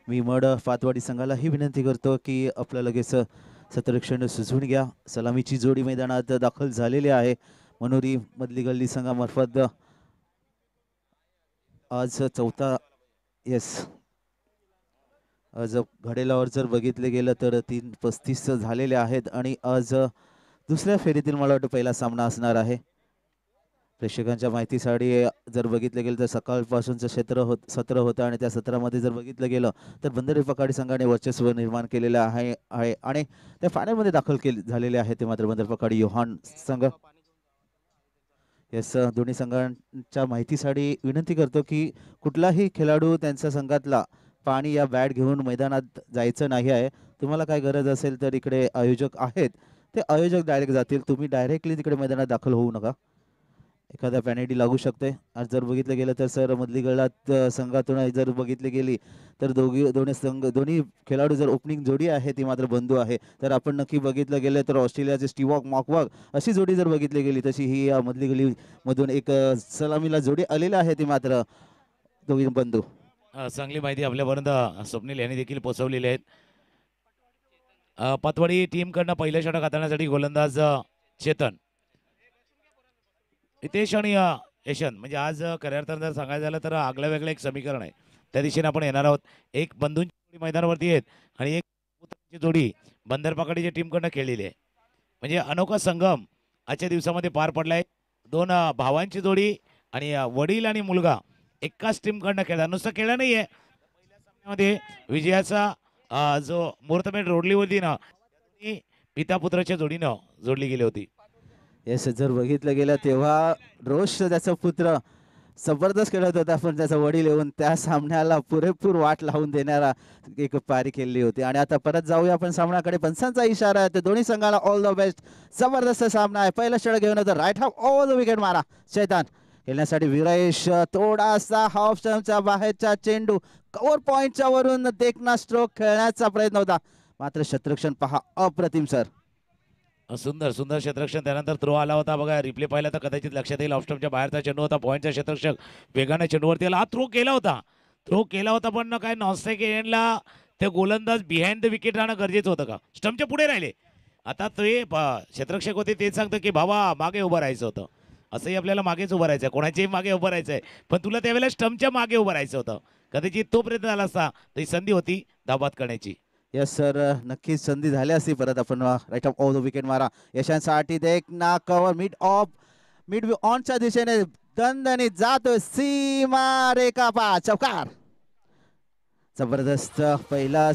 मी mud फातवाडी संघाला ही विनंती करतो की आपलं लगेच सतरक्षण सुचवून घ्या। सलामीची जोडी मैदानात दाखल झालेली आहे। मनोरी मधली गल्ली संघामार्फत आज चौथा येस आज घडेलावर जर बघितले गेलं तर 3:35 झालेले आहेत आणि आज दुसऱ्या फेरीतील मला वाटतं पहिला सामना असणार आहे। प्रेक्षकांच्या माहितीसाठी जर बघितलं गेलं तर सकाळपासूनचं सत्र होतं आणि त्या सत्रामध्ये जर बघितलं गेलं तर बंदरे पकाडी संघाने वर्चस्व निर्माण केलेलं आहे आणि त्या फायनलमध्ये दाखल झालेले आहे ते मात्र बंदर पकाडी योहान संघ। येस दोन्ही संघांच्या माहितीसाठी विनंती करतो की कुठलाही खेळाडू त्यांच्या संघातला पाणी या बॅट घेऊन मैदानात जायचं नाही आहे। तुम्हाला काय गरज असेल तर इकडे आयोजक आहेत, ते आयोजक डायरेक्ट जातील, तुम्ही डायरेक्टली तिकडे मैदानात दाखल होऊ नका। एखादा पेनल्टी लागू शकते। आज जर बघितलं गेलं तर सर मधली गळात संघातून जर बघितली गेली तर दोन्ही खेळाडू जर ओपनिंग जोडी आहे ती मात्र बंधू आहे। तर आपण नक्की बघितलं गेलं तर ऑस्ट्रेलियाचे स्टीवॉक मॉकवॉक अशी जोडी जर बघितली गेली तशी ही या मधली गली मधून एक सलामीला जोडी आलेली आहे ती मात्र दोन्ही बंधू। चांगली माहिती आपल्यापर्यंत स्वप्नील यांनी देखील पोहोचवलेली आहेत। पतवाडी टीमकडनं पहिल्या षटक हाताळण्यासाठी गोलंदाज चेतन, हितेश आणि यशन, म्हणजे आज खऱ्या अर्थानं जर सांगायचं झालं तर आगळं वेगळं एक समीकरण आहे, त्या दिशेने आपण येणार आहोत। एक बंधूंची जोडी मैदानावरती आहेत आणि एक पुत्रांची जोडी बंदर पकाडीच्या टीमकडनं खेळलेली आहे, म्हणजे अनोखा संगम आजच्या दिवसामध्ये पार पडलाय। दोन भावांची जोडी आणि वडील आणि मुलगा एकाच टीमकडनं खेळला, नुसतं खेळला नाहीये, पहिल्या सामन्यामध्ये विजयाचा जो मुहूर्तमेढ रोडली होती ना, पिता पुत्राच्या जोडीनं जोडली गेली होती। येस जर बघितलं गेलं तेव्हा रोष त्याचा पुत्र जबरदस्त खेळत होता, पण त्याचा वडील येऊन त्या सामन्याला पुरेपूर वाट लावून देणारा एक पारी खेळली होती। आणि आता परत जाऊया आपण सामन्याकडे। पंचांचा इशारा आहे, दोन्ही संघाला ऑल द बेस्ट। जबरदस्त सामना आहे, पहिला षटक घेऊन होतं right half all the wicket मारा शैतान खेळण्यासाठी विरेश, थोडासा हाफ स्टंपच्या बाहेरचा चेंडू कव्हर पॉइंटच्या वरून देखना स्ट्रोक खेळण्याचा प्रयत्न होता, मात्र क्षेत्ररक्षण पहा अप्रतिम सर। सुंदर सुंदर क्षेत्ररक्षण, त्यानंतर थ्रो आला होता बघा, रिप्ले पाहिला तर कदाचित लक्षात येईल, ऑफस्टंपच्या बाहेरचा चेंडू होता, पॉईंटचा क्षेत्ररक्षक वेगाने चेंडूवरती आला, थ्रो केला होता पण काय नॉनस्ट्राईक एंडला ते गोलंदाज बिहाइंड द विकेट राहणं गरजेचं होतं का, स्टंपच्या पुढे राहिले। आता ते क्षेत्ररक्षक होते तेच सांगतं की भावा मागे उभं राहायचं होतं, असंही आपल्याला मागेच उभं राहायचं आहे, कोणाच्याही मागे उभं राहायचं आहे, पण तुला त्यावेळेला स्टंपच्या मागे उभं राहायचं होतं, कदाचित तो प्रयत्न झाला असता तर ही संधी होती धाबात करण्याची। यस सर नक्कीच संधी झाली असती। परत आपण right off off the wicket मारा यशांसाठी देख ना कव्हर मिड ऑनच्या दिशेने दणदणीत जातोय, सीमा रेखा पा चौकार जबरदस्त पहिला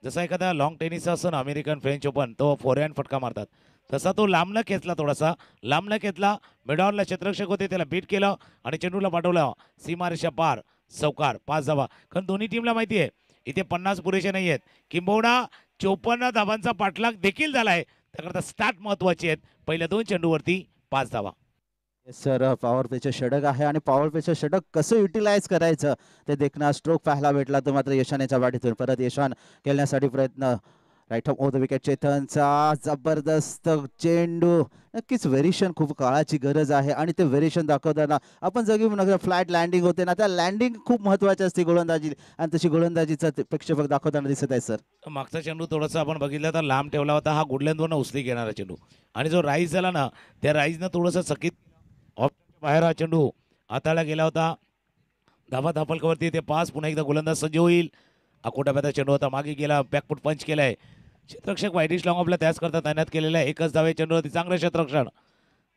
जसा एखादा लॉंग टेनिस असतो ना अमेरिकन फ्रेंच ओपन, तो फोरहँड फटका मारतात, तसा तो लांबनं खेचला, थोडासा लांबनं खेचला, मिडॉनला क्षेत्ररक्षक होते त्याला बीट केलं आणि चेंडूला पाठवलं सीमारेषा पार चौकार 5 धावा। कारण दोन्ही टीमला माहिती आहे इथे 50 पुरेसे नाही आहेत, किंबहुना 54 धावांचा पाठलाग देखील झालाय, त्याकरता स्टार्ट महत्वाची आहेत, पहिल्या 2 चेंडूवरती 5 धावा। सर पॉवर प्लेचं षटक आहे आणि पॉवर प्लेचं षटक कसं युटिलाइज करायचं ते देखना स्ट्रोक पाहायला भेटला, तो मात्र यशानेच्या वाटीतून परत यशान खेळण्यासाठी प्रयत्न राईट ऑफ द विकेट चेतनचा जबरदस्त चेंडू। नक्कीच व्हेरिएशन खूप काळाची गरज आहे आणि ते व्हेरिएशन दाखवताना आपण जगी फ्लॅट लँडिंग होते ना, त्या लँडिंग खूप महत्वाची असते गोलंदाजी, आणि तशी गोलंदाजीचं प्रेक्षक दाखवताना दिसत आहे सर। मागचा चेंडू थोडासा आपण बघितलं तर लांब ठेवला होता, हा गुडलँडवरनं उचली घेणारा चेंडू, आणि जो राईज झाला ना त्या राईजनं थोडंसं चकित बाहेर हा चेंडू हाताळला गेला होता, धाबा धापलकावरती ते पास, पुन्हा एकदा गोलंदाज सज्ज होईल, अकोटाब्याचा चेंडू होता, मागे गेला, बॅकफुट पंच केलाय, क्षेत्ररक्षक वाईटिश लॉंग ऑफला त्याच करता तैनात केलेला आहे, एकच धावे चेंडूवरती, चांगलं क्षेत्ररक्षण,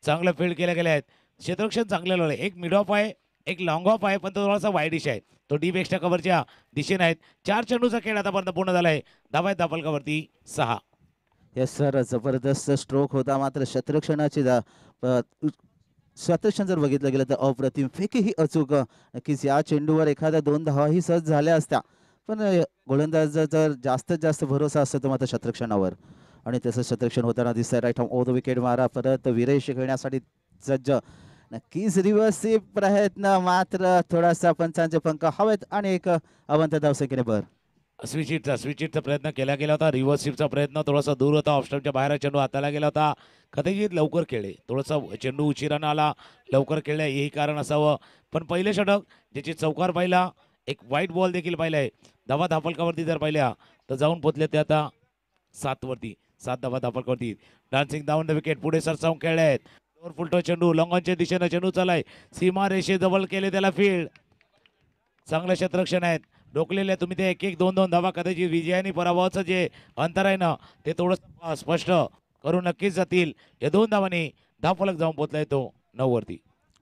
चांगलं फील्ड केल्या गेले आहेत, क्षेत्ररक्षण चांगलं लावलं, एक मिड ऑफ आहे एक लॉंग ऑफ आहे, पण तो थोडासा वाईडिश आहे, तो डीप एक्स्ट्रा कव्हरच्या दिशेने आहेत। 4 चेंडूचा खेळ आतापर्यंत पूर्ण झालाय, धावा आहेत धापलकावरती 6। येस सर जबरदस्त स्ट्रोक होता, मात्र क्षेत्ररक्षणाची क्षेत्ररक्षण जर बघितलं गेलं तर अप्रतिम, फेकही अचूक, नक्कीच या चेंडूवर एखाद्या 2 धावाही सहज झाल्या असत्या, पण गोलंदाजाचा जर जास्तीत जास्त भरोसा असतो तो मात्र क्षेत्ररक्षणावर, आणि तसं क्षेत्ररक्षण होताना दिसतंय। राईट ऑफ द विकेट मारा परत विरेश खेळण्यासाठी सज्ज, नक्कीच रिव्हर्सिव्ह प्रयत्न, मात्र थोडासा पंचांचे पंख हवेत आणि एक अवंत धावसंख्येने भर। स्विच हिटचा प्रयत्न केला गेला होता. रिव्हर्स स्वीपचा प्रयत्न थोडासा दूर होता. ऑफस्टॉपच्या बाहेर चेंडू हाताला गेला होता. कदाचित लवकर खेळले, थोडासा चेंडू उशिरानं आला, लवकर खेळले हेही कारण असावं. पण पहिले षटक ज्याची चौकार पाहिला, एक वाईट बॉल देखील पाहिला आहे. धावा धापलकावरती जर पाहिल्या तर जाऊन पोचले ते आता 7 वरती. 7 धावा धापलकावरती. डान्सिंग डाऊन द विकेट पुढे सरसावून खेळले आहेत. फुलटो चेंडू लॉंगॉनच्या दिशेनं चेंडू चालाय. सीमा रेषेजवळ केले त्याला फील्ड. चांगलं क्षेत्ररक्षण आहेत. रोखलेले तुम्ही ते 1-1, 2-2 धावा कदाचित विजय आणि पराभवाचं जे अंतर आहे ना ते थोडं स्पष्ट करून नक्कीच जातील. या 2 धावांनी धावफलक जाऊन पोहोचलाय तो 9 वरती.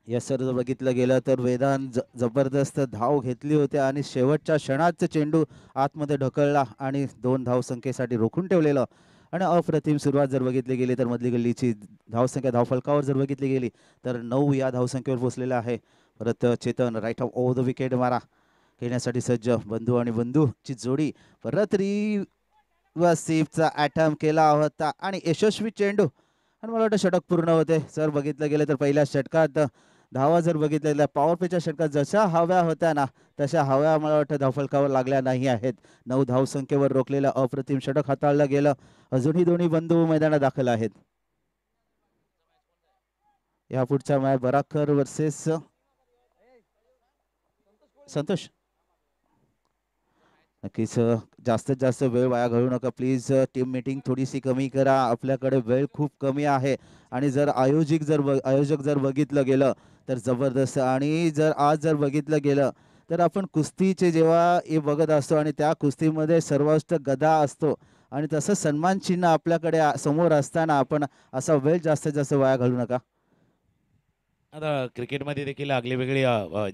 यस सर, जर बघितलं गेलं तर वेदांत जबरदस्त धाव घेतली होती आणि शेवटच्या क्षणात चेंडू आतमध्ये ढकलला आणि 2 धावसंख्येसाठी रोखून ठेवलेलं आणि अप्रतिम सुरुवात जर बघितली गेली तर मधली गल्लीची धावसंख्या धावफलकावर जर बघितली गेली तर 9 या धावसंख्येवर पोहोचलेला आहे. परत Chetan right off over the wicket मारा खेळण्यासाठी सज्ज. बंधू आणि बंधूची जोडी परत रिव्हर्सिव्हचा अटॅम्प केला होता आणि यशस्वी चेंडू आणि मला वाटतं षटक पूर्ण होते. सर बघितलं गेलं तर पहिल्या षटकात धावा जर बघितलेल्या पॉवर प्लेच्या षटकात जशा हव्या होत्या ना तशा हव्या मला वाटतं धावफलकावर लागल्या नाही आहेत. 9 धावसंख्येवर रोखलेलं अप्रतिम षटक हाताळलं गेलं. अजूनही दोन्ही बंधू मैदानात दाखल आहेत. या पुढचा मॅच बराकर वर्सेस संतोष. नक्कीच जास्तीत जास्त वेळ वाया घालवू नका प्लीज. टीम मीटिंग थोडीशी कमी करा. आपल्याकडे वेळ खूप कमी आहे आणि जर आयोजक जर बघितलं गेलं तर जबरदस्त. आणि जर आज जर बघितलं गेलं तर आपण कुस्तीचे जेव्हा हे बघत असतो आणि त्या कुस्तीमध्ये सर्वोच्च गदा असतो आणि तसं सन्मान चिन्ह आपल्याकडे समोर असताना आपण असा वेळ जास्तीत जास्त वाया घालू नका. आता क्रिकेटमध्ये देखील आगळे वेगळे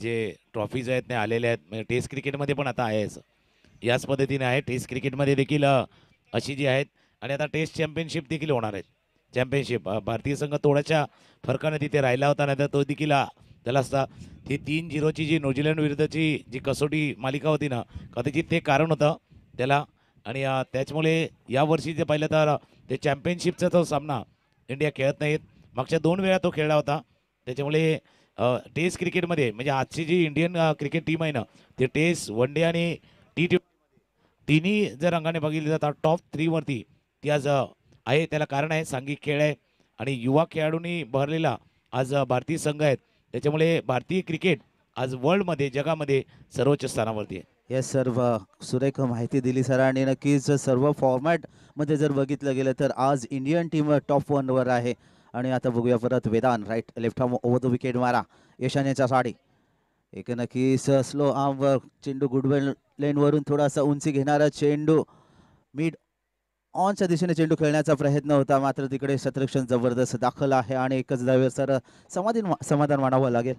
जे ट्रॉफीज आहेत ते आलेले आहेत. म्हणजे टेस्ट क्रिकेटमध्ये पण आता आहे असं. याच पद्धतीने आहे टेस्ट क्रिकेटमध्ये देखील अशी जी आहेत. आणि आता टेस्ट चॅम्पियनशिप देखील होणार आहेत. चॅम्पियनशिप भारतीय संघ थोड्याशा फरकाने तिथे राहिला होता, नाही तर तो देखील त्याला असता ती 3-0ची जी न्यूझीलंड विरुद्धची जी कसोटी मालिका होती ना कदाचित ते कारण होतं त्याला. आणि त्याच्यामुळे यावर्षी जे पाहिलं तर ते चॅम्पियनशिपचा तो सामना इंडिया खेळत नाहीत. मागच्या 2 वेळा तो खेळला होता. त्याच्यामुळे टेस्ट क्रिकेटमध्ये म्हणजे आजची जी इंडियन क्रिकेट टीम आहे ना ते टेस्ट, वन डे आणि T20 तिन्ही जर रंगाने बघितले जातात टॉप 3 वरती ती आज आहे. त्याला कारण आहे सांघिक खेळ आहे आणि युवा खेळाडूंनी भरलेला आज भारतीय संघ आहेत. त्याच्यामुळे भारतीय क्रिकेट आज वर्ल्डमध्ये जगामध्ये सर्वोच्च स्थानावरती आहे. येस सर्व सुरेख माहिती दिली सरांनी. नक्कीच सर्व फॉर्मॅटमध्ये जर बघितलं गेलं तर आज इंडियन टीम टॉप 1 वर आहे. आणि आता बघूया परत Vedant right left arm over the wicket मारा यशानेच्या साडी. एक नक्कीच स्लो आर्मवर चेंडू गुडवेल लेनवरून थोडासा उंची घेणारा चेंडू मिड ऑनच्या दिशेने चेंडू खेळण्याचा प्रयत्न होता मात्र तिकडे क्षेत्ररक्षण जबरदस्त दाखल आहे आणि एकच धावेवर सर समाधान मानावं लागेल.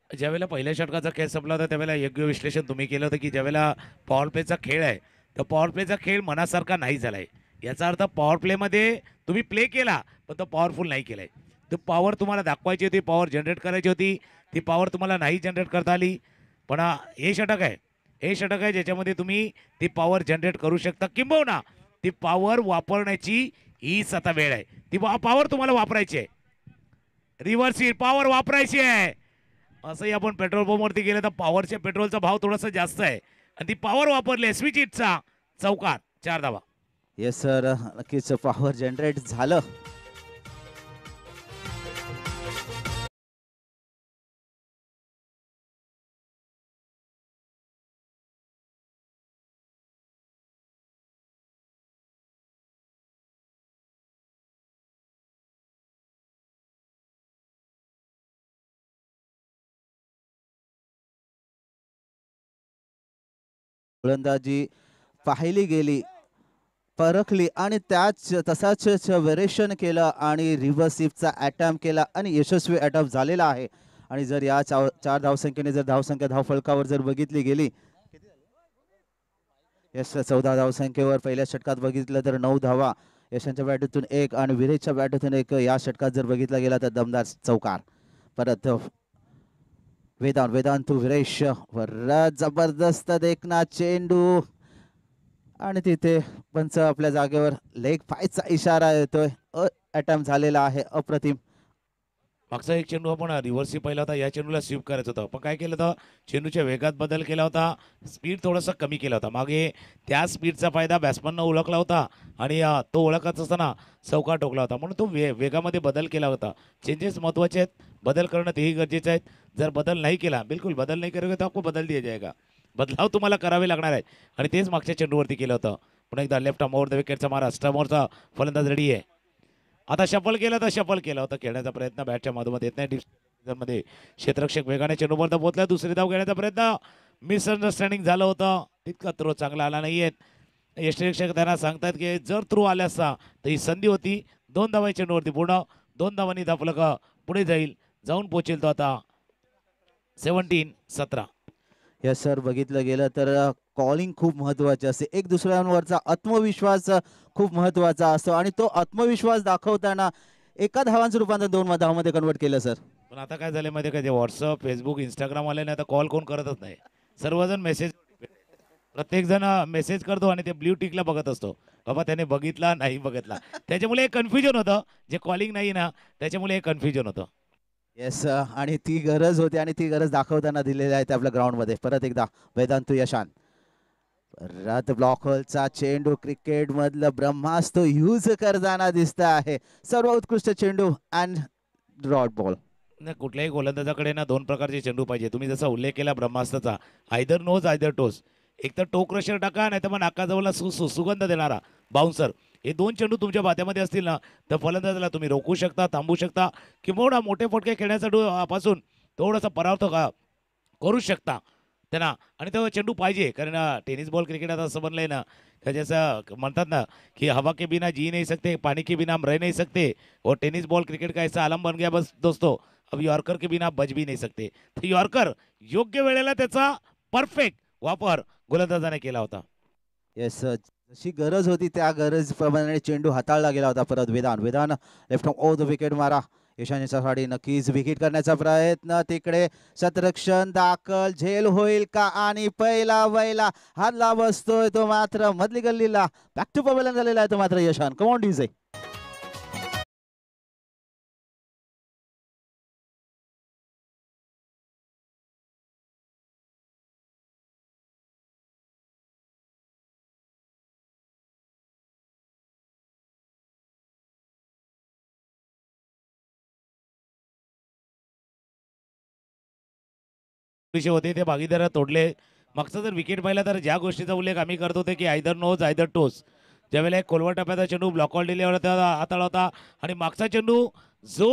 ज्यावेळेला पहिल्या षटकाचा खेळ संपला होता त्यावेळेला योग्य विश्लेषण तुम्ही केलं होतं की ज्यावेळेला पॉवर प्लेचा खेळ आहे तर पॉवर प्लेचा खेळ मनासारखा नाही झाला आहे. याचा अर्थ पॉवर प्लेमध्ये तुम्ही प्ले केला पण तो पॉवरफुल नाही केला आहे. तो पॉवर तुम्हाला दाखवायची होती, पॉवर जनरेट करायची होती, ती पॉवर तुम्हाला नाही जनरेट करता आली. पण हे षटक आहे ज्याच्यामध्ये तुम्ही ती पॉवर जनरेट करू शकता. किंबहुना ती पॉवर वापरण्याची हीच आता वेळ आहे. ती पॉवर तुम्हाला वापरायची आहे. रिव्हर्स पॉवर वापरायची आहे. असंही आपण पेट्रोल पंपवरती गेलं तर पॉवरच्या पेट्रोलचा भाव थोडासा जास्त आहे आणि ती पॉवर वापरली. स्विच हिटचा चौकार 4 धावा. येस सर, नक्कीच पॉवर जनरेट झालं. गोलंदाजी पाहिली गेली, परखली आणि त्याच तसाच व्हेरिएशन केलं आणि रिव्हर्सिव्हचा अटॅम्प केला आणि यशस्वी अटॅम्प झालेला आहे. आणि जर या 4 धावसंख्येने जर धावसंख्या धावफलकावर जर बघितली गेली यश 14 धावसंख्येवर पहिल्या षटकात बघितलं तर 9 धावा यशांच्या बॅटतून 1 आणि विरेशच्या बॅटतून 1. या षटकात जर बघितला गेला तर दमदार चौकार. परत वेदांत विरेश परत जबरदस्त देखना चेंडू आणि तिथे पंच आपल्या जागेवर लेग पायचा इशारा येतोय. अटॅम्प झालेला आहे अप्रतिम. मागचा एक चेंडू आपण रिव्हर्सही पाहिला होता, या चेंडूला स्वीप करायचं होतं, पण काय केलं होतं, चेंडूच्या वेगात बदल केला होता, स्पीड थोडासा कमी केला होता. मागे त्या स्पीडचा फायदा बॅट्समननं ओळखला होता आणि तो ओळखत असताना चौका टोकला होता, म्हणून तो वेगामध्ये बदल केला होता. चेंजेस महत्त्वाचे आहेत, बदल करणं तेही गरजेचं आहे. जर बदल नाही केला, बिलकुल बदल नाही करोगे तो आपको बदल दिया जाएगा. बदलाव तुम्हाला करावे लागणार आहेत आणि तेच मागच्या चेंडूवरती केलं होतं. पुन्हा एकदा लेफ्ट आर्म ओव्हर द विकेटचा मारा, स्टमोरचा फलंदाज रेडी आहे. आता शफल केलं तर शफल केलं होतं, खेळण्याचा प्रयत्न बॅटच्या मधोमध येत नाही. मध्ये क्षेत्ररक्षक वेगाने चेंडूपर्यंत पोहोचला, दुसरी धाव घेण्याचा प्रयत्न, मिसअंडरस्टँडिंग झालं होतं, तितका थ्रो चांगला आला नाहीये. यष्टिरक्षक त्यांना सांगतात की जर थ्रो आला असता तर ही संधी होती. 2 धावा चेंडूवरती पूर्ण, 2 धावांनी धापलक पुढे जाऊन पोहोचेल तो आता 17-17. यस सर, बघितलं गेलं तर कॉलिंग खूप महत्त्वाची असते. एक दुसऱ्यांवरचा आत्मविश्वास खूप महत्त्वाचा असतो आणि तो आत्मविश्वास दाखवताना एका धावांचं रूपांतर 2 धावांमध्ये कन्वर्ट केलं सर. पण आता काय झालं माहिती आहे का, जे व्हॉट्सअप फेसबुक इंस्टाग्राम आले नाही, आता कॉल कोण करतच नाही. सर्वजण मेसेज, प्रत्येक जण मेसेज करतो आणि ते ब्ल्यू टिकला बघत असतो, बाबा त्याने बघितला नाही बघितला. त्याच्यामुळे एक कन्फ्युजन होतं, जे कॉलिंग नाही ना त्याच्यामुळे एक कन्फ्युजन होतं. येस, आणि ती गरज होती आणि ती गरज दाखवताना दिलेली आहे आपल्या ग्राउंडमध्ये. परत एकदा वेदांतू यशान, परत ब्लॉक होलचा चेंडू, क्रिकेट मधलं ब्रह्मास्त्र यूज करताना दिसत आहे. सर्व उत्कृष्ट चेंडू अँड डॉट बॉल. नाही, कुठल्याही गोलंदाजाकडे ना 2 प्रकारचे चेंडू पाहिजे. तुम्ही जसा उल्लेख केला ब्रह्मास्त्राचा, आयदर नोज आयदर टोस. एक तर टो क्रशर टाका, नाही तर मग नाकाजवळला सुगंध देणारा बाउन्सर. हे 2 चेंडू तुमच्या बात्यामध्ये असतील ना, तर फलंदाजाला तुम्ही रोखू शकता, थांबू शकता, किंवा मोठे फटके खेळण्यासाठी पासून थोडासा परावर्त करू शकता त्यांना. आणि तो चेंडू पाहिजे, कारण टेनिस बॉल क्रिकेट आता असं बनलंय ना, का जसं म्हणतात ना कि हवा के बिना जी नहीं सकते, पानी के बिना हम रह नहीं सकते, और टेनिस बॉल क्रिकेट का ऐसा आलम बन गया बस दोस्तों, अब यॉर्कर के बिना आप बच भी नहीं सकते. तर यॉर्कर योग्य वेळेला त्याचा परफेक्ट वापर गोलंदाजाने केला होता. येस, जशी गरज होती त्या गरज प्रमाणे चेंडू हाताळला गेला होता. परत Vedan left O the wicket मारा. ईशान्येच्या साडी नक्कीच विकेट करण्याचा प्रयत्न, तिकडे शतरक्षण दाखल, झेल होईल का, आणि पहिला वैला हातला बसतोय तो मात्र मधली गल्लीला बॅक टू पवेलन झालेला आहे तो मात्र यशान. Come on DJ. विषय होते ते भागीदार तोडले. मागचा जर विकेट पाहिला तर ज्या गोष्टीचा उल्लेख आम्ही करतो ते की आयदर नोज आयदर टोस. ज्यावेळेला एक खोलवर टप्प्याचा चेंडू ब्लॉकॉल दिल्यावर हाताळला होता, आणि मागचा चेंडू जो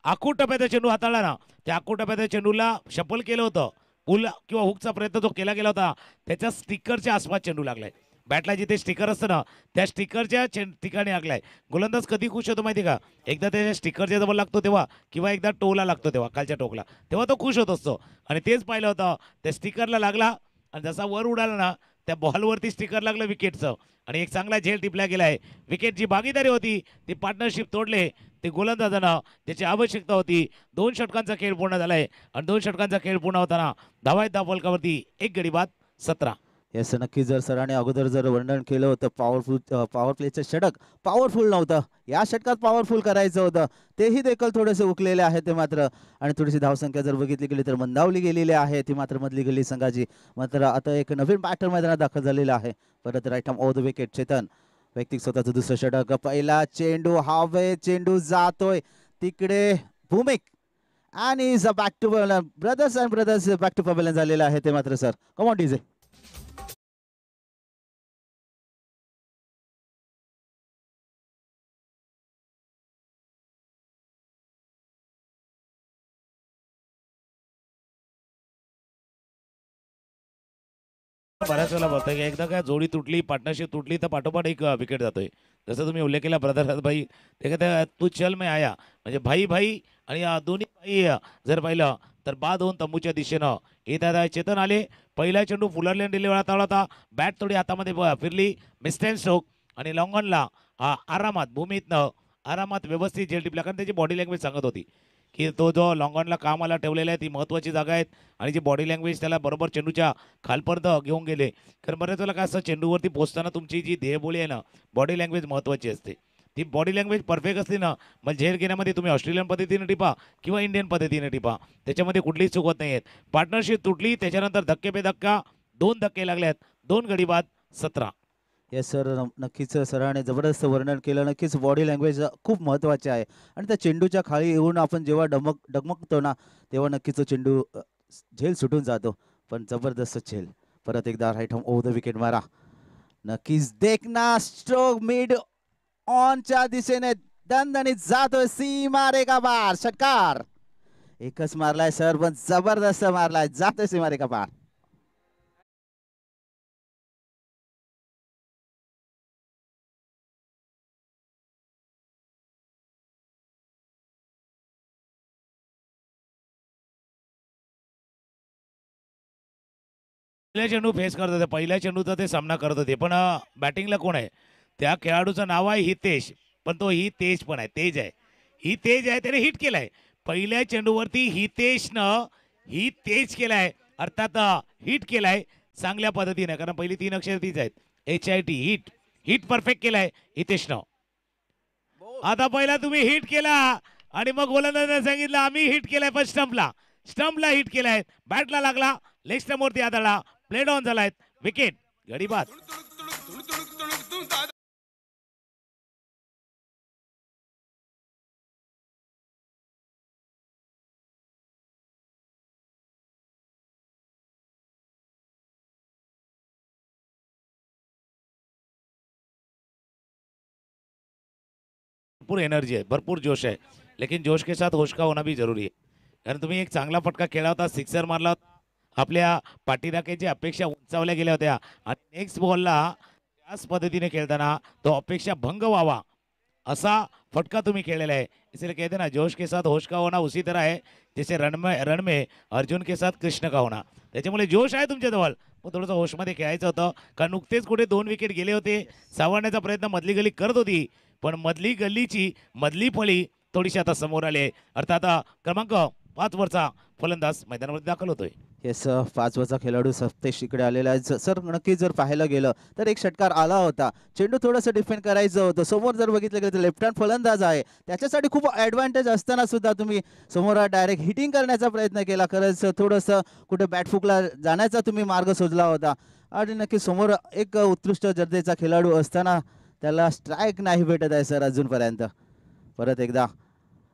आखूड टप्प्याचा चेंडू हाताळला ना, त्या आखूड टप्प्याच्या चेंडूला शफल केलं होतं. पुल किंवा हुकचा प्रयत्न जो केला गेला होता, त्याच्या स्टिकरच्या आसपास चेंडू लागलाय. बॅटला जिथे स्टिकर असतं ना, त्या स्टिकरच्या ठिकाणी लागलाय. गोलंदाज कधी खुश होतो माहिती का, एकदा त्याच्या स्टिकरच्या जवळ लागतो तेव्हा, किंवा एकदा टोला लागतो तेव्हा, खालच्या टोकला, तेव्हा तो खुश होत असतो. आणि तेच पाहिलं होतं, त्या स्टिकरला लागला आणि जसा वर उडाला ना, त्या बॉलवरती स्टिकर लागलं विकेटचं, आणि एक चांगला झेल टिपला गेलाय. विकेटची भागीदारी होती, ती पार्टनरशिप तोडले ते गोलंदाजानं, त्याची आवश्यकता होती. 2 षटकांचा खेळ पूर्ण झालाय, आणि 2 षटकांचा खेळ पूर्ण होताना धावा फलकावरती 1 गडी बाद 17. येस, नक्की जर सरांनी अगोदर जर वर्णन केलं होतं पॉवर प्लेचं षटक पॉवरफुल नव्हतं, या षटकात पॉवरफुल करायचं होतं, तेही देखील थोडेसे उकलेले आहे ते मात्र. आणि थोडीशी धावसंख्या जर बघितली गेली तर मंदावली गेलेली आहे ती मात्र मधली गल्ली संघाची. मात्र आता एक नवीन बॅटर मैदानात दाखल झालेला आहे. परत right arm over the wicket Chetan, वैयक्तिक स्वतःचं दुसरं षटक. पहिला चेंडू हवे, चेंडू जातोय तिकडे भूमिक, आणि back to brothers back to pavilion झालेलं आहे ते मात्र सर. Come on DJ. बऱ्याच वेळेला बघतोय की एकदा काय जोडी तुटली, पार्टनरशिप तुटली, तर पाठोपाठ एक विकेट जातोय. जसं तुम्ही उल्लेख केला ब्रदर भाई, ते काय तू चल में आया, म्हणजे भाई भाई आणि दोन्ही भाई जर पाहिलं तर 2 तंबूच्या दिशेनं येत आहे. चेतन आले, पहिला चेंडू फुलरलेन डिलिव्हर हाताळला होता, बॅट थोडी हातामध्ये फिरली, मिस्टेन स्ट्रोक, आणि लॉंगॉनला आरामात भूमीतनं आरामात व्यवस्थित झेल टिपला, कारण त्याची बॉडी लँग्वेज सांगत होती की तो जो लॉंगॉनला कामाला ठेवलेला आहे ती महत्त्वाची जागा आहेत, आणि जी बॉडी लँग्वेज त्याला बरोबर चेंडूच्या खालपर्यंत घेऊन गेले. कारण बऱ्याच वेळेला काय असतं, चेंडूवरती पोहोचताना तुमची जी देहबोली आहे ना, बॉडी लँग्वेज महत्त्वाची असते. ती बॉडी लँग्वेज परफेक्ट असली ना, मग झेल घेण्यामध्ये तुम्ही ऑस्ट्रेलियन पद्धतीने टिपा किंवा इंडियन पद्धतीने टिपा, त्याच्यामध्ये कुठलीच चूक होत नाही आहेत. पार्टनरशिप तुटली, त्याच्यानंतर धक्के पे धक्का, 2 धक्के लागले आहेत, 2 गडी बाद 17. येस सर, नक्कीच सरांनी जबरदस्त वर्णन केलं. नक्कीच बॉडी लँग्वेज खूप महत्त्वाची आहे आणि त्या चेंडूच्या खाली येऊन आपण जेव्हा डगमगतो ना, तेव्हा नक्कीच तो चेंडू झेल सुटून जातो. पण जबरदस्त झेल. परत एकदा right hand over the wicket मारा. नक्कीच देखना स्ट्रोक मिड ऑनच्या दिशेने दणदणीत जातोय, सीमारेखा पार षटकार. एकच मारलाय सर, पण जबरदस्त मारलाय, जातोय सीमारेखा पार. पहिला चेंडू फेस करत होते, पहिल्या चेंडूचा ते सामना करत होते, पण बॅटिंगला कोण आहे? त्या खेळाडूचं नाव आहे हितेश, पण तो हितेश पण आहे, तेज आहे. हितेज आहे, त्याने हिट केलाय पहिल्या चेंडूवरती. हितेशनं हितेज केलाय, अर्थात हिट केलाय चांगल्या पद्धतीने, कारण पहिली 3 अक्षर तीच आहेत, HIT, हिट. हिट परफेक्ट केलाय हितेशनं. आता पहिला तुम्ही हिट केला आणि मग गोलंदाजाने सांगितलं आम्ही हिट केलाय, पण स्टंपला हिट केलाय, बॅटला लागला, लेग स्टंपवरती आदळला, प्लेड ऑन झालाय, विकेट, गडी बाद. भरपूर एनर्जी आहे, भरपूर जोश आहे, लेकिन जोश के साथ होश का होना भी जरूरी आहे. कारण तुम्ही एक चांगला फटका खेळला होता, सिक्सर मारला होता, आपल्या पाठीराख्याच्या अपेक्षा उंचावल्या गेल्या होत्या आणि नेक्स्ट बॉलला त्याच पद्धतीने खेळताना तो अपेक्षा भंग व्हावा असा फटका तुम्ही खेळलेला आहे. इसलिए कहते ना, जोश के साथ होश का होना उसी तरह है जैसे रण में अर्जुन के साथ कृष्ण का होना. त्याच्यामुळे जोश आहे तुमच्याजवळ, पण थोडंसं होशमध्ये खेळायचं होतं, कारण नुकतेच कुठे 2 विकेट गेले होते. सावरण्याचा प्रयत्न मधली गली करत होती, पण मधली गल्लीची मधली फळी थोडीशी आता समोर आली आहे. अर्थात क्रमांक 5 वरचा फलंदाज मैदानामध्ये दाखल होतोय. येस, 5 वरचा खेळाडू सप्तेश इकडे आलेला आहे. सर नक्कीच जर पाहायला गेलं तर एक षटकार आला होता, चेंडू थोडंसं डिफेंड करायचं होतं. समोर जर बघितलं गेलं तर लेफ्ट हँड फलंदाज आहे, त्याच्यासाठी खूप ॲडव्हान्टेज असताना सुद्धा तुम्ही समोर डायरेक्ट हिटिंग करण्याचा प्रयत्न केला. खरंच थोडंसं कुठे बॅट फुकला जाण्याचा तुम्ही मार्ग शोधला होता आणि नक्की समोर एक उत्कृष्ट दर्जाचा खेळाडू असताना त्याला स्ट्राईक नाही भेटत आहे सर अजूनपर्यंत. परत एकदा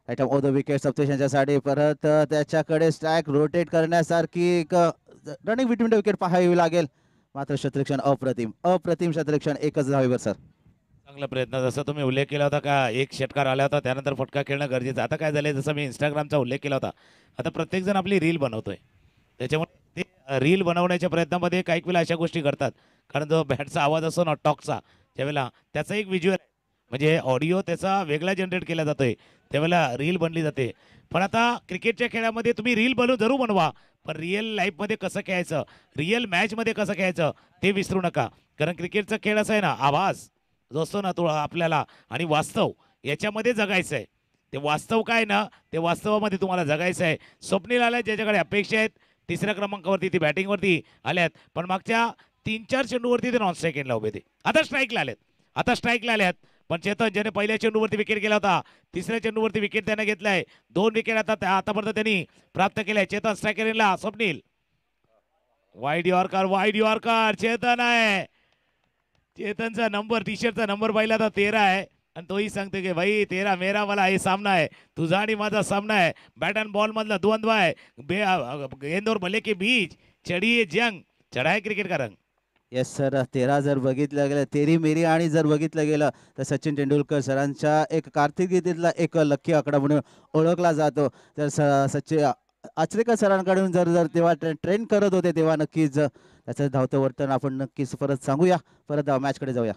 right off the wicket Saptesh यांच्यासाठी. परत त्याच्याकडे स्ट्राईक रोटेट करण्यासारखी एक रनिंग बिटवीन द विकेट पाहावी लागेल. मात्र शतरक्षण अप्रतिम शतरक्षण, एकच धावेवर सर. चांगला प्रयत्न, जसं तुम्ही उल्लेख केला होता का एक षटकार आला होता त्यानंतर फटका खेळणं गरजेचं. आता काय झालंय, जसं मी इंस्टाग्रामचा उल्लेख केला होता, आता प्रत्येकजण आपली रील बनवतोय, त्याच्यामुळे ते रील बनवण्याच्या प्रयत्नामध्ये काही वेळेला अशा गोष्टी घडतात. कारण जो बॅटचा आवाज असतो ना, टॉकचा, त्यावेळेला त्याचा एक व्हिज्युअल म्हणजे ऑडिओ त्याचा वेगळा जनरेट केला जातोय, त्यावेळेला रील बनली जाते. पण आता क्रिकेटच्या खेळामध्ये तुम्ही रील जरूर बनवा, पण रिअल लाईफमध्ये कसं खेळायचं, रिअल मॅचमध्ये कसं खेळायचं ते विसरू नका. कारण क्रिकेटचा खेळ असा आहे ना, आवाज जो असतो ना तो आपल्याला आणि वास्तव याच्यामध्ये जगायचं आहे. ते वास्तव काय ना, ते वास्तवामध्ये तुम्हाला जगायचं आहे. स्वप्नील आल्या ज्याच्याकडे अपेक्षा आहेत, 3ऱ्या क्रमांकावरती ती बॅटिंगवरती आल्यात, पण मागच्या 3-4 चेंडूवरती ते नॉन स्ट्राईक एंडला उभे ते. आता स्ट्राईकला आल्यात. पण चेतन ज्याने पहिल्या चेंडूवरती विकेट गेला होता, 3ऱ्या चेंडूवरती विकेट त्याने घेतलाय. 2 विकेट आतापर्यंत त्यांनी प्राप्त केलाय. चेतन स्ट्रायकर एंडला, स्वप्नील वाईड यॉर्कर चेतन आहे. चेतनचा नंबर, टी शर्टचा नंबर पाहिला तर 13 आहे आणि तोही सांगते की भाई 13 मेरा वाला हे सामना आहे, तुझा आणि माझा सामना आहे. बॅट अँड बॉल मधला द्वंद्व आहे, गेंद और बल्ले के बीच चढी है जंग, चढा है क्रिकेट का रंग. येस सर, 13 जर बघितलं गेलं, तेरी मेरी आणि जर बघितलं गेलं तर सचिन तेंडुलकर सरांच्या एक कारकिर्दीतला एक लकी आकडा म्हणून ओळखला जातो. तर सचिन आचरेकर सरांकडून जर जर तेव्हा ट्रेन करत होते तेव्हा नक्कीच त्याचं धावतं वर्तन आपण नक्कीच परत सांगूया. परत मॅचकडे जाऊया.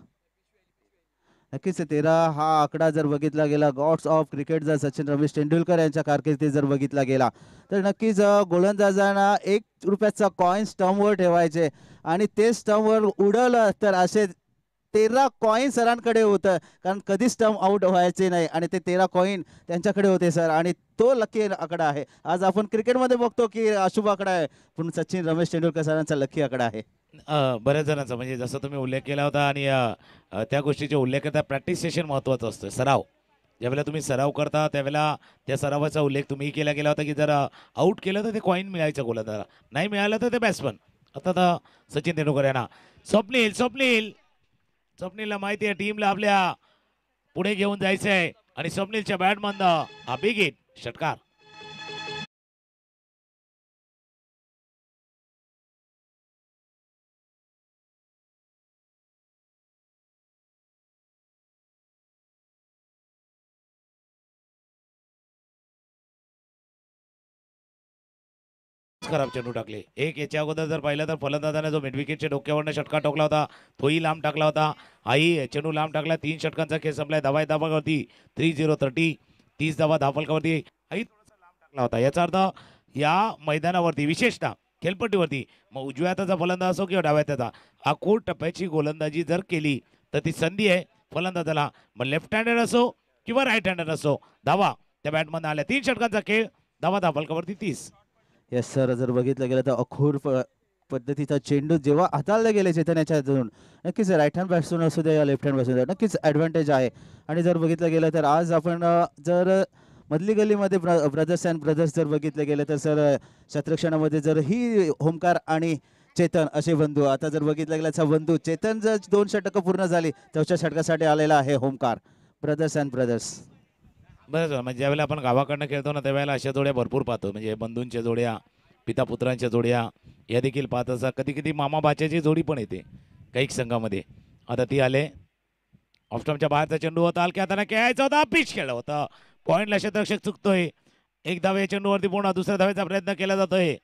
नक्कीच 13 हा आकडा जर बघितला गेला, गॉड्स ऑफ क्रिकेट जर सचिन रमेश तेंडुलकर यांच्या कारकिर्दीत जर बघितला गेला तर नक्कीच गोलंदाजांना ₹1 कॉईन स्टंपवर ठेवायचे आणि ते स्टंपवर उडवलं तर असे 13 कॉईन सरांकडे होतं, कारण कधी स्टंप आउट व्हायचे नाही आणि ते 13 कॉईन त्यांच्याकडे होते सर. आणि तो लकी आकडा आहे. आज आपण क्रिकेटमध्ये बघतो की अशुभ आकडा आहे, पण सचिन रमेश तेंडुलकर सरांचा लकी आकडा आहे. बऱ्याच जणांचा म्हणजे जसं तुम्ही उल्लेख केला होता आणि त्या गोष्टीचे उल्लेख करता प्रॅक्टिस सेशन महत्त्वाचं असतं, सराव. ज्यावेळेला तुम्ही सराव करता त्यावेळेला त्या सरावाचा उल्लेख तुम्ही केला गेला होता, की जर आउट केलं तर ते कॉईन मिळायचं गोलंदाजाला. नाही मिळालं तर ते बॅट्समन. आता तर सचिन तेंडुलकर यांना स्वप्नीलला माहिती आहे टीमला आपल्या पुढे घेऊन जायचं आहे आणि स्वप्नीलच्या बॅटमधनं हा बिग हिट षटकार. खराब चेंडू टाकले. एक याच्या अगोदर जर पाहिलं तर फलंदाजाने जो मिड विकेटच्या डोक्यावरनं षटकार ठोकला होता तोही लांब टाकला होता. चेंडू लांब टाकला. 3 षटकांचा खेळ संपलाय. धावावरती 3-0 30 धावा धावफलकावरती. थोडासा लांब टाकला होता. याचा अर्थ या मैदानावरती विशेषतः खेळपट्टीवरती मग उजव्या हाताचा फलंदाज असो किंवा डाव्या हाताचा आखूड टप्प्याची गोलंदाजी जर केली तर ती संधी आहे फलंदाजाला. मग लेफ्ट हँडेड असो किंवा राईट हँडेड असो धावा त्या बॅटमधून आल्या. 3 षटकांचा खेळ धावा धावफलकावरती 30. येस सर, जर बघितलं गेलं तर पद्धतीचा चेंडू जेव्हा हाताळला गेले चैतन्याच्या हातून, नक्कीच राईट हँड बॅट्समन असू द्या या लेफ्ट हँड बॅट्समन नक्कीच ॲडव्हान्टेज आहे. आणि जर बघितलं गेलं तर आज आपण जर मधली गल्लीमध्ये ब्रदर्स अँड ब्रदर्स जर बघितलं गेलं तर सर शतरक्षणामध्ये जर ही ओमकार आणि चेतन असे बंधू, आता जर बघितलं गेलं तर बंधू चेतन जर 2 षटकं पूर्ण झाली, चौथ्या षटकासाठी आलेला आहे ओमकार. Brothers and brothers. बरंच म्हणजे ज्यावेळेला आपण गावाकडनं खेळतो ना त्यावेळेला अशा जोड्या भरपूर पाहतो. म्हणजे बंधूंच्या जोड्या, पिता पुत्रांच्या जोड्या या देखील पाहत असतात. कधी कधी मामा बाच्याची जोडी पण येते काही संघामध्ये. आता ती आले ऑफस्टॉमच्या बाहेरचा चेंडू होता. हलक्या हाताने खेळायचा होता. पिच खेळला होता. पॉईंटला क्षेत्ररक्षक चुकतोय. एक धाव या चेंडूवरती पूर्ण दुसऱ्या धावेचा प्रयत्न केला जातोय.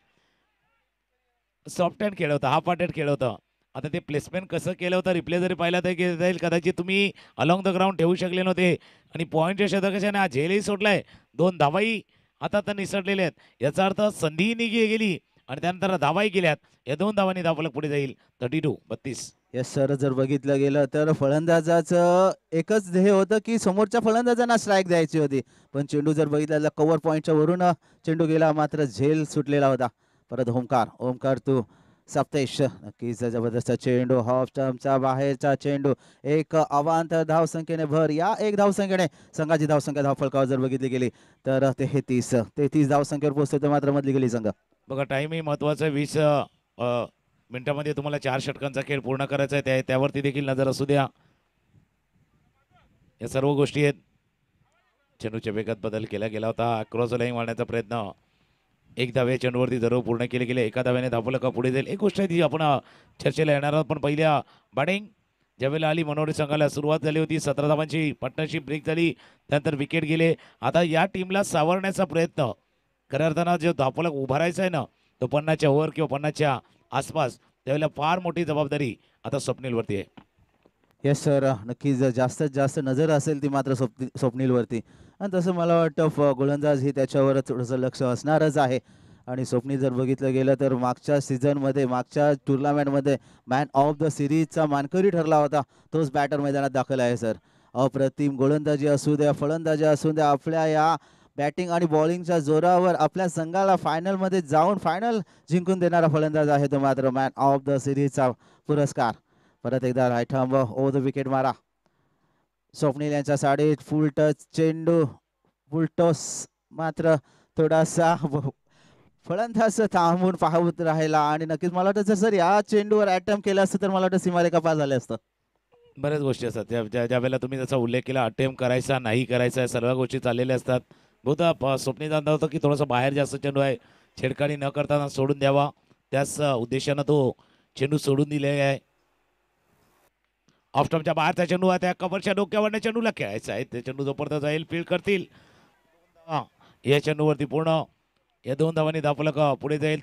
सॉफ्ट हँड खेळ होता. हाफ हार्टेड खेळ होतं. आता ते प्लेसमेंट कसं केलं होतं रिप्ले जरी पाहिला तर जाईल कदाचित तुम्ही अलॉंग द ग्राउंड ठेवू शकले नव्हते. आणि पॉईंटच्या क्षेत्ररक्षकाने हा झेलही सोडलाय. 2 धावाही आता तर निसटलेले आहेत. याचा अर्थ संधीही निघी गेली आणि त्यानंतर धावाही गेल्यात. या 2 धावांनी धावफलक पुढे जाईल 32. येस सर, जर बघितलं गेलं तर फलंदाजाचं एकच ध्येय होतं की समोरच्या फलंदाजांना स्ट्राईक द्यायची होती, पण चेंडू जर बघितला कव्हर पॉईंटच्या वरून चेंडू गेला, मात्र झेल सुटलेला होता. परत ओमकार तू सप्तेश, नक्कीच जबरदस्त चेंडू, हाफ स्टंपचा बाहेरचा चेंडू, एक अवांतर धावसंख्येने भर. या एक धावसंख्येने संघाची धावसंख्या धावफलकावर जर बघितली गेली तर 33 धावसंख्येवर पोहोचतो मात्र मधली गेली संघ. बघा टाईमही महत्त्वाचा आहे. 20 मिनिटामध्ये तुम्हाला 4 षटकांचा खेळ पूर्ण करायचा आहे. त्यावरती देखील नजर असू द्या. या सर्व गोष्टी आहेत. चेंडूच्या वेगात बदल केला गेला होता. क्रॉस लाईन मारण्याचा प्रयत्न एक धावे चेंडूवरती जरूर पूर्ण केले गेले. एका धाव्याने धावफलक पुढे जाईल. एक गोष्ट आहे ती आपण चर्चेला येणार आहोत. पण पहिल्या बॅटिंग ज्यावेळेला आली मनोरी संघाला सुरुवात झाली होती. 17 धावांची पार्टनरशिप ब्रेक झाली. त्यानंतर विकेट गेले. आता या टीमला सावरण्याचा प्रयत्न खऱ्या अर्थानं जो धावफलक उभारायचा आहे ना तो 50च्या ओव्हर किंवा 50च्या आसपास त्यावेळेला फार मोठी जबाबदारी आता स्वप्नीलवरती आहे. येस सर, नक्कीच जास्तीत जास्त नजर असेल ती मात्र स्वप्नीलवरती. आणि तसं मला वाटतं गोलंदाज ही त्याच्यावर थोडंसं लक्ष असणारच आहे. आणि स्वप्नील जर बघितलं गेलं तर मागच्या सीझनमध्ये मागच्या टुर्नामेंटमध्ये मॅन ऑफ द सिरीजचा मानकरी ठरला होता. तोच बॅटर मैदानात दाखल आहे सर. अप्रतिम गोलंदाजी असू द्या, फलंदाजी असू द्या, आपल्या या बॅटिंग आणि बॉलिंगच्या जोरावर आपल्या संघाला फायनलमध्ये जाऊन फायनल जिंकून देणारा फलंदाज आहे तो मात्र मॅन ऑफ द सिरीजचा पुरस्कार. परत एकदा right hand over the wicket मारा. स्वप्नील यांच्या साडीत फुल टच चेंडू, फुल टॉस, मात्र थोडासा फलंदाज थांबून पाहत राहिला. आणि नक्कीच मला वाटतं सर या चेंडूवर अटेम्प्ट केलं असतं तर मला वाटतं सीमारेखा पार झाले असतं. बऱ्याच गोष्टी असतात ज्या वेळेला तुम्ही जसा उल्लेख केला अटेम्प्ट करायचा नाही करायचा या सर्व गोष्टी चाललेल्या असतात. बहुधा स्वप्नील अंदाज होता की थोडासा बाहेर जास्त चेंडू आहे छेडखानी न करताना सोडून द्यावा. त्याच उद्देशानं तो चेंडू सोडून दिले आहे. ऑफस्टॉमच्या बाहेरचा चेंडू आहे. त्या कव्हरच्या डोक्यावरच्या चेंडूला खेळायचा आहे. ते चेंडू जोपर्यंत जाईल फील्ड करतील. या चेंडूवरती पूर्ण या 2 धावांनी धावफलक पुढे जाईल.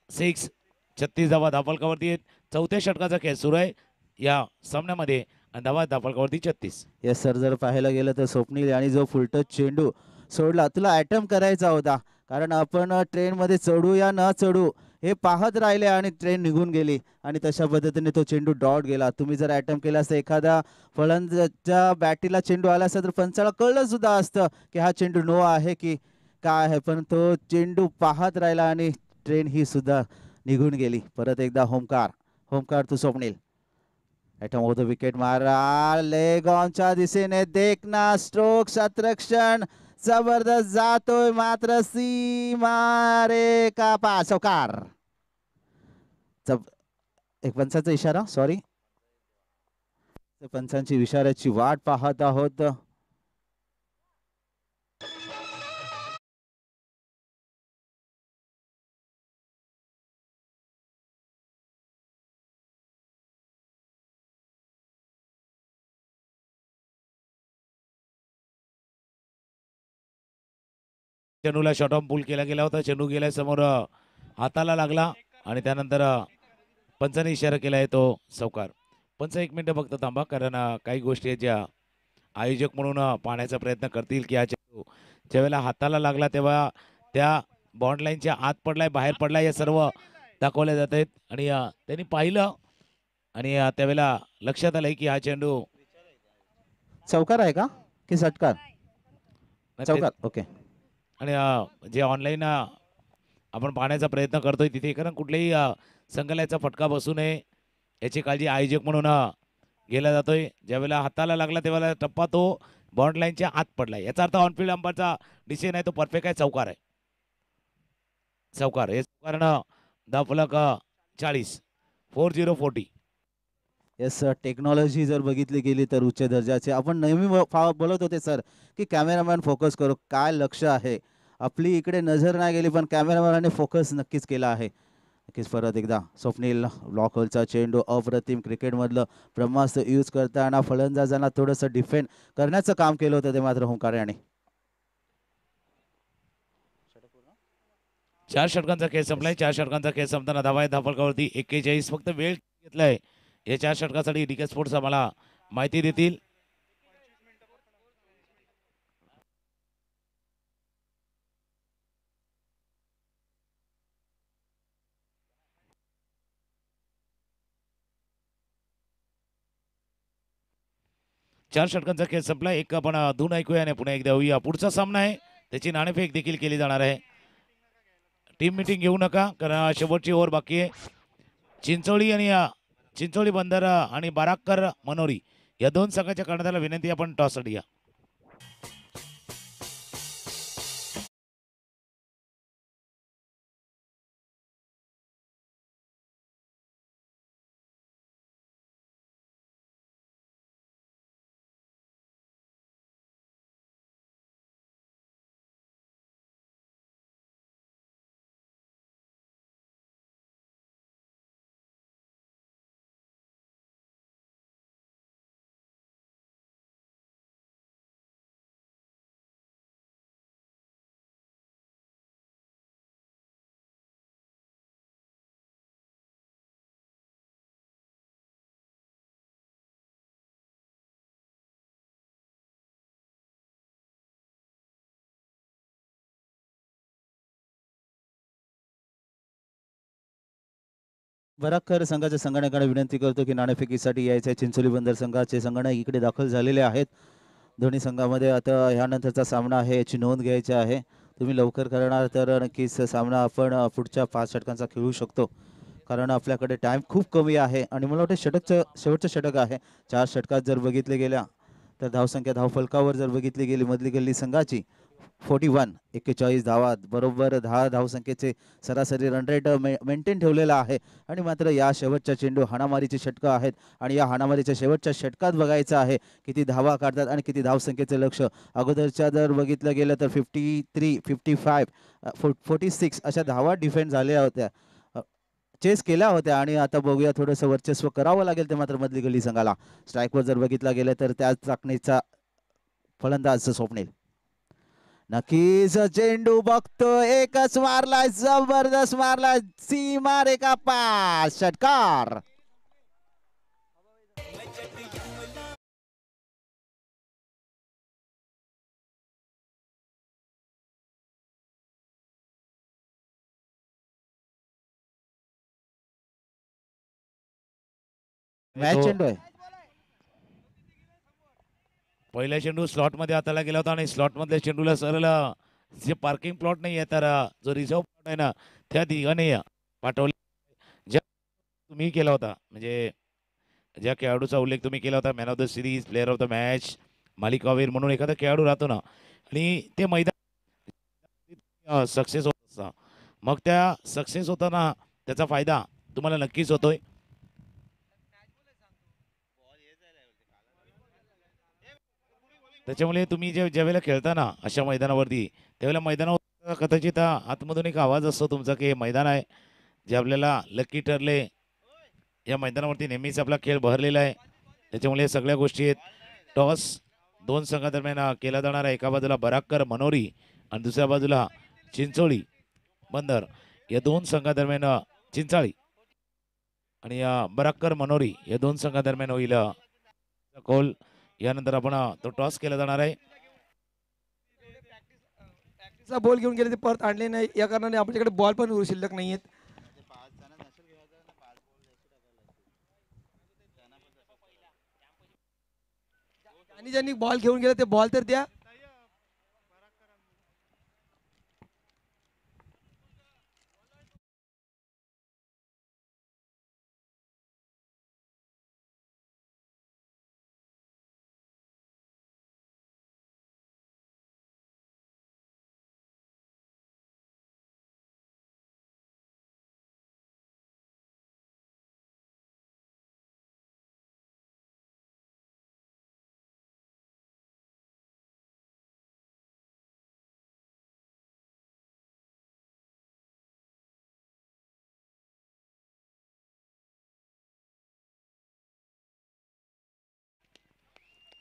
36 धावा धावफलकावरती आहेत. चौथ्या षटकाचा खेळ सुरू आहे या सामन्यामध्ये आणि धावफलकावरती 36. येस सर, जर पाहायला गेलं तर स्वप्नील यांनी जो फुलटच चेंडू सोडला तुला अटेम्प्ट करायचा होता, कारण आपण ट्रेनमध्ये चढू या न चढू हे पाहत राहिले आणि ट्रेन निघून गेली आणि तशा पद्धतीने तो चेंडू डॉट गेला. तुम्ही जर अटेम्प्ट केला असता एखाद्या फलंदाजाच्या बॅटीला चेंडू आला असता तर पंचाला कळलं सुद्धा असतं की हा चेंडू नो आहे की काय आहे, पण तो चेंडू पाहत राहिला आणि ट्रेन ही सुद्धा निघून गेली. परत एकदा होमकार टू स्वप्नील. ॲटम विकेट मारा लेग ऑनच्या दिशेने देखना स्ट्रोक शतरक्षण जबरदस्त जातोय मात्र सीमा रे का पा चौकार. एक पंचाचा इशारा सॉरी पंचांची इशाऱ्याची वाट पाहत आहोत. चेंडूला शॉर्ट ऑन पुल केला गेला होता. चेंडू गेला समोर हाताला लागला आणि त्यानंतर पंचाने इशारा केलाय तो चौकार. पंच एक मिनिट फक्त थांबा, कारण काही गोष्टी आहेत ज्या आयोजक म्हणून पाहण्याचा प्रयत्न करतील की हा चेंडू ज्यावेळेला हाताला लागला तेव्हा त्या बॉन्ड लाईनच्या आत पडलाय बाहेर पडलाय या सर्व दाखवल्या जात आहेत. आणि त्यांनी पाहिलं आणि त्यावेळेला लक्षात आलंय की हा चेंडू चौकार आहे का की षटकार. चौकार ओके. आणि जे ऑनलाईन आपण पाहण्याचा प्रयत्न करतोय तिथे कारण कुठल्याही संघाला फटका बसू नये याची काळजी आयोजक म्हणून गेला जातोय. ज्यावेळेला हाताला लागला तेव्हा टप्पा तो बॉन्ड लाईनच्या आत पडलाय याचा अर्थ ऑनफिल्ड अंपायरचा डिसिजन आहे तो परफेक्ट आहे. चौकार आहे. चौकार हे चौकारनं धावफलक 40 4040. येस टेक्नॉलॉजी जर बघितली गेली तर उच्च दर्जाचे. आपण नेहमी बोलत होते सर की कॅमेरामॅन फोकस करू काय लक्ष आहे. आपली इकडे नजर नाही गेली पण कॅमेरामॅनने फोकस नक्कीच केला आहे. नक्कीच परत एकदा स्वप्नील ब्लॉक होलचा चेंडू अप्रतिम क्रिकेटमधलं ब्रह्मास्त्र यूज करताना फलंदाजांना थोडंसं डिफेंड करण्याचं काम केलं होतं ते मात्र होमकार याने. 4 षटकांचा खेळ संपलाय. 4 षटकांचा खेळ संपताना धावा धावफलकावरती 41. फक्त वेळ घेतलाय या 4 षटकासाठी डीके स्पोर्ट्स आम्हाला माहिती देतील. चार षटकांचा खेळ संपला. एक आपण धून ऐकूया आणि पुन्हा एकदा येऊया. पुढचा सामना आहे त्याची नाणेफेक देखील केली जाणार आहे. टीम मीटिंग घेऊ नका कारण शेवटची ओव्हर बाकी आहे. चिंचोळी बंदर आणि बाराक्कर मनोरी या दोन संघाच्या कर्णधाराला विनंती आपण टॉससाठी या. बराकर संघाच्या संगणकाने विनंती करतो की नाणेफेकीसाठी यायचे. चिंचोली बंदर संघाचे संगणक इकडे दाखल झालेले आहेत. दोन्ही संघामध्ये आता ह्यानंतरचा सामना आहे याची नोंद घ्यायची आहे. तुम्ही लवकर करणार तर नक्कीच सामना आपण पुढच्या 5 षटकांचा खेळू शकतो कारण आपल्याकडे टाइम खूप कमी आहे आणि मला वाटतं शेवटचं षटक आहे. 4 षटकात जर बघितले गेल्या तर धावसंख्या धावफलकावर जर बघितली गेली मधली गल्ली संघाची 41 धावा बरोबर 10 धावसंख्येचे सरासरी रन रेट मेंटेन ठेवलेला आहे. आणि मात्र या शेवटच्या चेंडू हाणामारीचे षटकं आहेत आणि या हाणामारीच्या शेवटच्या षटकात बघायचं आहे किती धावा काढतात आणि किती धावसंख्येचे लक्ष. अगोदरच्या जर बघितलं गेलं तर 53 55 46 अशा धावा डिफेंड झाल्या होत्या चेस केल्या होत्या आणि आता बघूया थोडंसं वर्चस्व करावं लागेल ते मात्र मधली गल्ली संघाला. स्ट्राईकवर जर बघितला गेलं तर त्याच चाकणीचा फलंदाज स्वप्नील. नक्कीच चेंडू बघतो एकच मारलाय जबरदस्त मारलाय सीमा रेखा पास षटकार. मॅच चेंडू आहे. पहिला चेंडू स्लॉट मध्ये हाताला गेला होता आणि स्लॉट मधल्या चेंडूला सरळ जे पार्किंग प्लॉट नाही आहे तर जो रिझर्व प्लॉट आहे ना त्या ठिकाणी पाठवले. तुम्ही केला होता म्हणजे ज्या खेळाडूचा उल्लेख तुम्ही केला होता, man of the series, player of the match, मालिकावीर म्हणून एखादा खेळाडू राहतो ना आणि ते मैदान सक्सेस होत असता, मग त्या सक्सेस होताना त्याचा फायदा तुम्हाला नक्कीच होतोय. त्याच्यामुळे तुम्ही ज्यावेळेला खेळता ना अशा मैदानावरती, त्यावेळेला मैदानावर कदाचित आतमधून एक आवाज असतो तुमचा की हे मैदान आहे जे आपल्याला लकी ठरले. या मैदानावरती नेहमीच आपला खेळ बहरलेला आहे. त्याच्यामुळे या सगळ्या गोष्टी आहेत. टॉस दोन संघादरम्यान केला जाणार आहे. एका बाजूला बराक्कर मनोरी आणि दुसऱ्या बाजूला चिंचोळी बंदर, या दोन संघादरम्यान चिंचाळी आणि बराक्कर मनोरी या दोन संघादरम्यान होईल कौल. यानंतर आपण तो टॉस केला जाणार आहे. बॉल घेऊन गेले ते परत आणले नाही, या कारणाने आपल्याकडे बॉल पण शिल्लक नाहीयेत. आणि ज्यांनी बॉल घेऊन गेले ते बॉल तर द्या.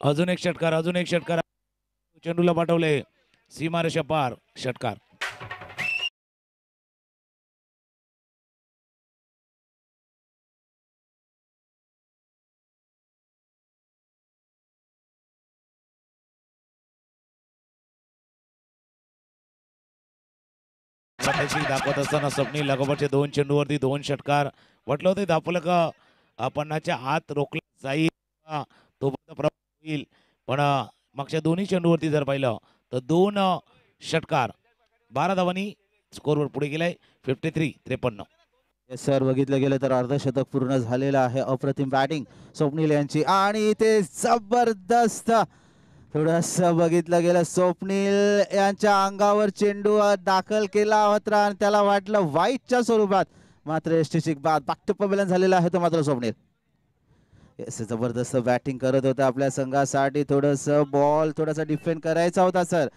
अजून एक षटकार, अजून एक षटकार चेंडूला पाठवले सीमारेषा पार षटकार. दाखवत असताना स्वप्नील लगोपाठच्या दोन चेंडूवरती दोन षटकार. वाटलं होतं दापोलं का पन्नासच्या आत रोखलं जाईल, तोपर्यंत प्रभाव होईल, पण मागच्या दोन्ही चेंडूवरती जर पाहिलं तर दोन षटकार 12 धावांनी स्कोरवर पुढे गेलाय 53-53. सर बघितलं गेलं तर अर्धशतक पूर्ण झालेलं आहे. अप्रतिम बॅटिंग स्वप्नील यांची आणि ते जबरदस्त थोडंसं बघितलं गेलं स्वप्नील यांच्या अंगावर चेंडू दाखल केला होता आणि त्याला वाटलं वाईटच्या स्वरूपात, मात्र यष्टीची बाद बॅक टू पवेलियन झालेला आहे तो मात्र स्वप्नील जबरदस्त बॅटिंग करत होता आपल्या संघासाठी. थोडंसं बॉल थोडासा डिफेंड करायचा होता सर,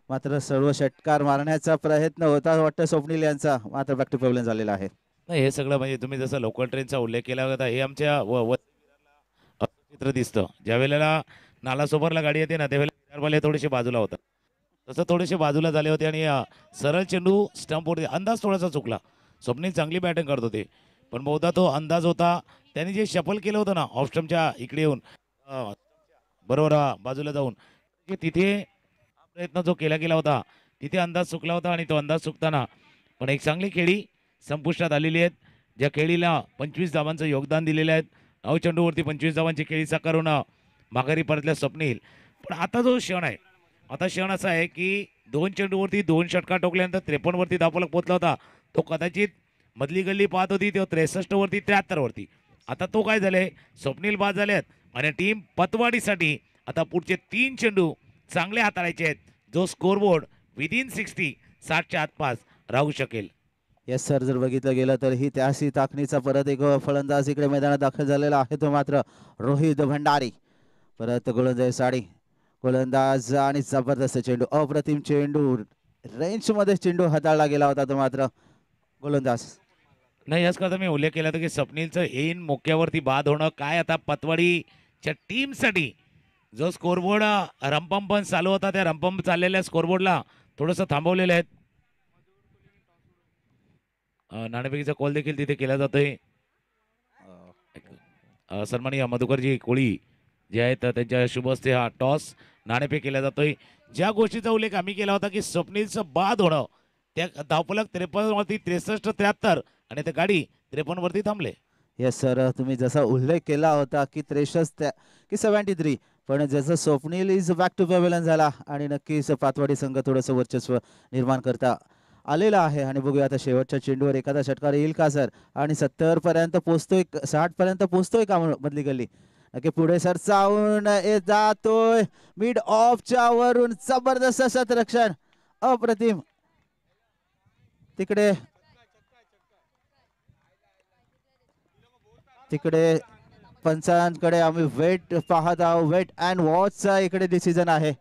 मात्र सर्व षटकार मारण्याचा प्रयत्न होता वाटतं स्वप्नील यांचा, मात्र बॅक टू पवेलियन झालेला आहे. नाही हे सगळं म्हणजे तुम्ही जसं लोकल ट्रेनचा उल्लेख केला होता, हे आमच्या चित्र दिसतं. ज्या वेळेला नालासोबरला गाडी येते ना त्यावेळेला थोडेसे बाजूला होतात, तसं थोडेसे बाजूला झाले होते आणि सरळ चेंडू स्टंपवर अंदाज थोडासा चुकला. स्वप्नील चांगली बॅटिंग करत होते, पण बहुधा तो अंदाज होता त्यांनी जे शफल केलं होतं ना ऑफ स्टंपच्या इकडे येऊन बरोबर बाजूला जाऊन, तिथे प्रयत्न जो केला गेला होता तिथे अंदाज चुकला होता आणि तो अंदाज चुकताना पण एक चांगली खेळी संपुष्टात आलेली आहेत. ज्या खेळीला 25 धावांचं योगदान दिलेलं आहे. 9 चेंडूवरती 25 धावांची खेळी साकारून माघारी परतल्या स्वप्नील. पण आता जो क्षण आहे, आता क्षण असा आहे की 2 चेंडूवरती 2 षटकार ठोकल्यानंतर 53 वरती धावफलक पोहोचला होता. तो कदाचित मधली गल्ली पाहत होती तेव्हा 63 वरती 73 वरती. आता तो काय झालंय, स्वप्नील बाद झालेत आणि टीम पतवाडीसाठी आता पुढचे 3 चेंडू चांगले हाताळायचे आहेत. जो स्कोरबोर्ड विदिन 60 60च्या आसपास राहू शकेल. येस सर, जर बघितलं गेलं तर ही त्यासी ताकणीचा परत एक फलंदाज इकडे मैदानात दाखल झालेला आहे तो मात्र रोहित भंडारी. परत गोलंदाजी गोलंदाज आणि जबरदस्त चेंडू, अप्रतिम चेंडू, रेंज मध्ये चेंडू हाताळला गेला होता तो मात्र गोलंदाज. नाही याच करता मी उल्लेख केला होता की स्वप्नीलचं ऐन मोक्यावरती बाद होणं काय आता पतवाडीच्या टीमसाठी जो स्कोरबोर्ड रंपम पण चालू होता त्या रंपम चाललेल्या स्कोरबोर्डला थोडंसं थांबवलेलं आहे. नाणेफेकीचा कॉल देखील तिथे केला जातोय. सन्माननीय मधुकरजी कोळी जे आहेत त्यांच्या शुभ हस्ते हा टॉस नाणेफेक केला जातोय. ज्या गोष्टीचा उल्लेख आम्ही केला होता की स्वप्नीलचं बाद होणं, त्या धावफलक 53 वरती 63-73 आणि त्या गाडी 53 वरती थांबले. येस सर, तुम्ही जसा उल्लेख केला होता की 63 की 73, पण जसं Swapnil is back to pavilion झाला आणि नक्कीच पातवाडी संघ थोडंसं वर्चस्व निर्माण करता आलेला आहे आणि बघूया आता शेवटच्या चेंडूवर एखादा षटकार येईल का सर आणि 70 पर्यंत पोहोचतोय 60 पर्यंत पोहोचतोय का मधली गल्ली नक्की पुढे सर चावून जातोय मिड ऑफच्या वरून जबरदस्त शतरक्षण अप्रतिम तिकडे तिकडे पंचांकडे आम्ही वेट पाहत आहोत वेट अँड वॉचचा इकडे डिसिजन आहे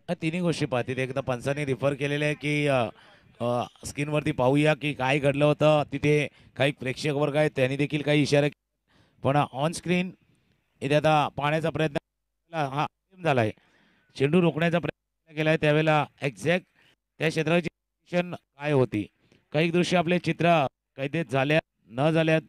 तिन्ही गोष्टी पाहतील एकदा पंचांनी रिफर केलेले आहे की स्क्रीनवरती पाहूया की काय घडलं होतं तिथे काही प्रेक्षक वर्ग आहेत त्यांनी देखील काही इशारे पण ऑन स्क्रीन इथे आता पाहण्याचा प्रयत्न हा झाला आहे चेंडू रोखण्याचा प्रयत्न केला आहे त्यावेळेला एक्झॅक्ट त्या क्षेत्राची पोझिशन काय होती काही दृश्य आपले चित्र कैदेत झाल्या न झाल्यात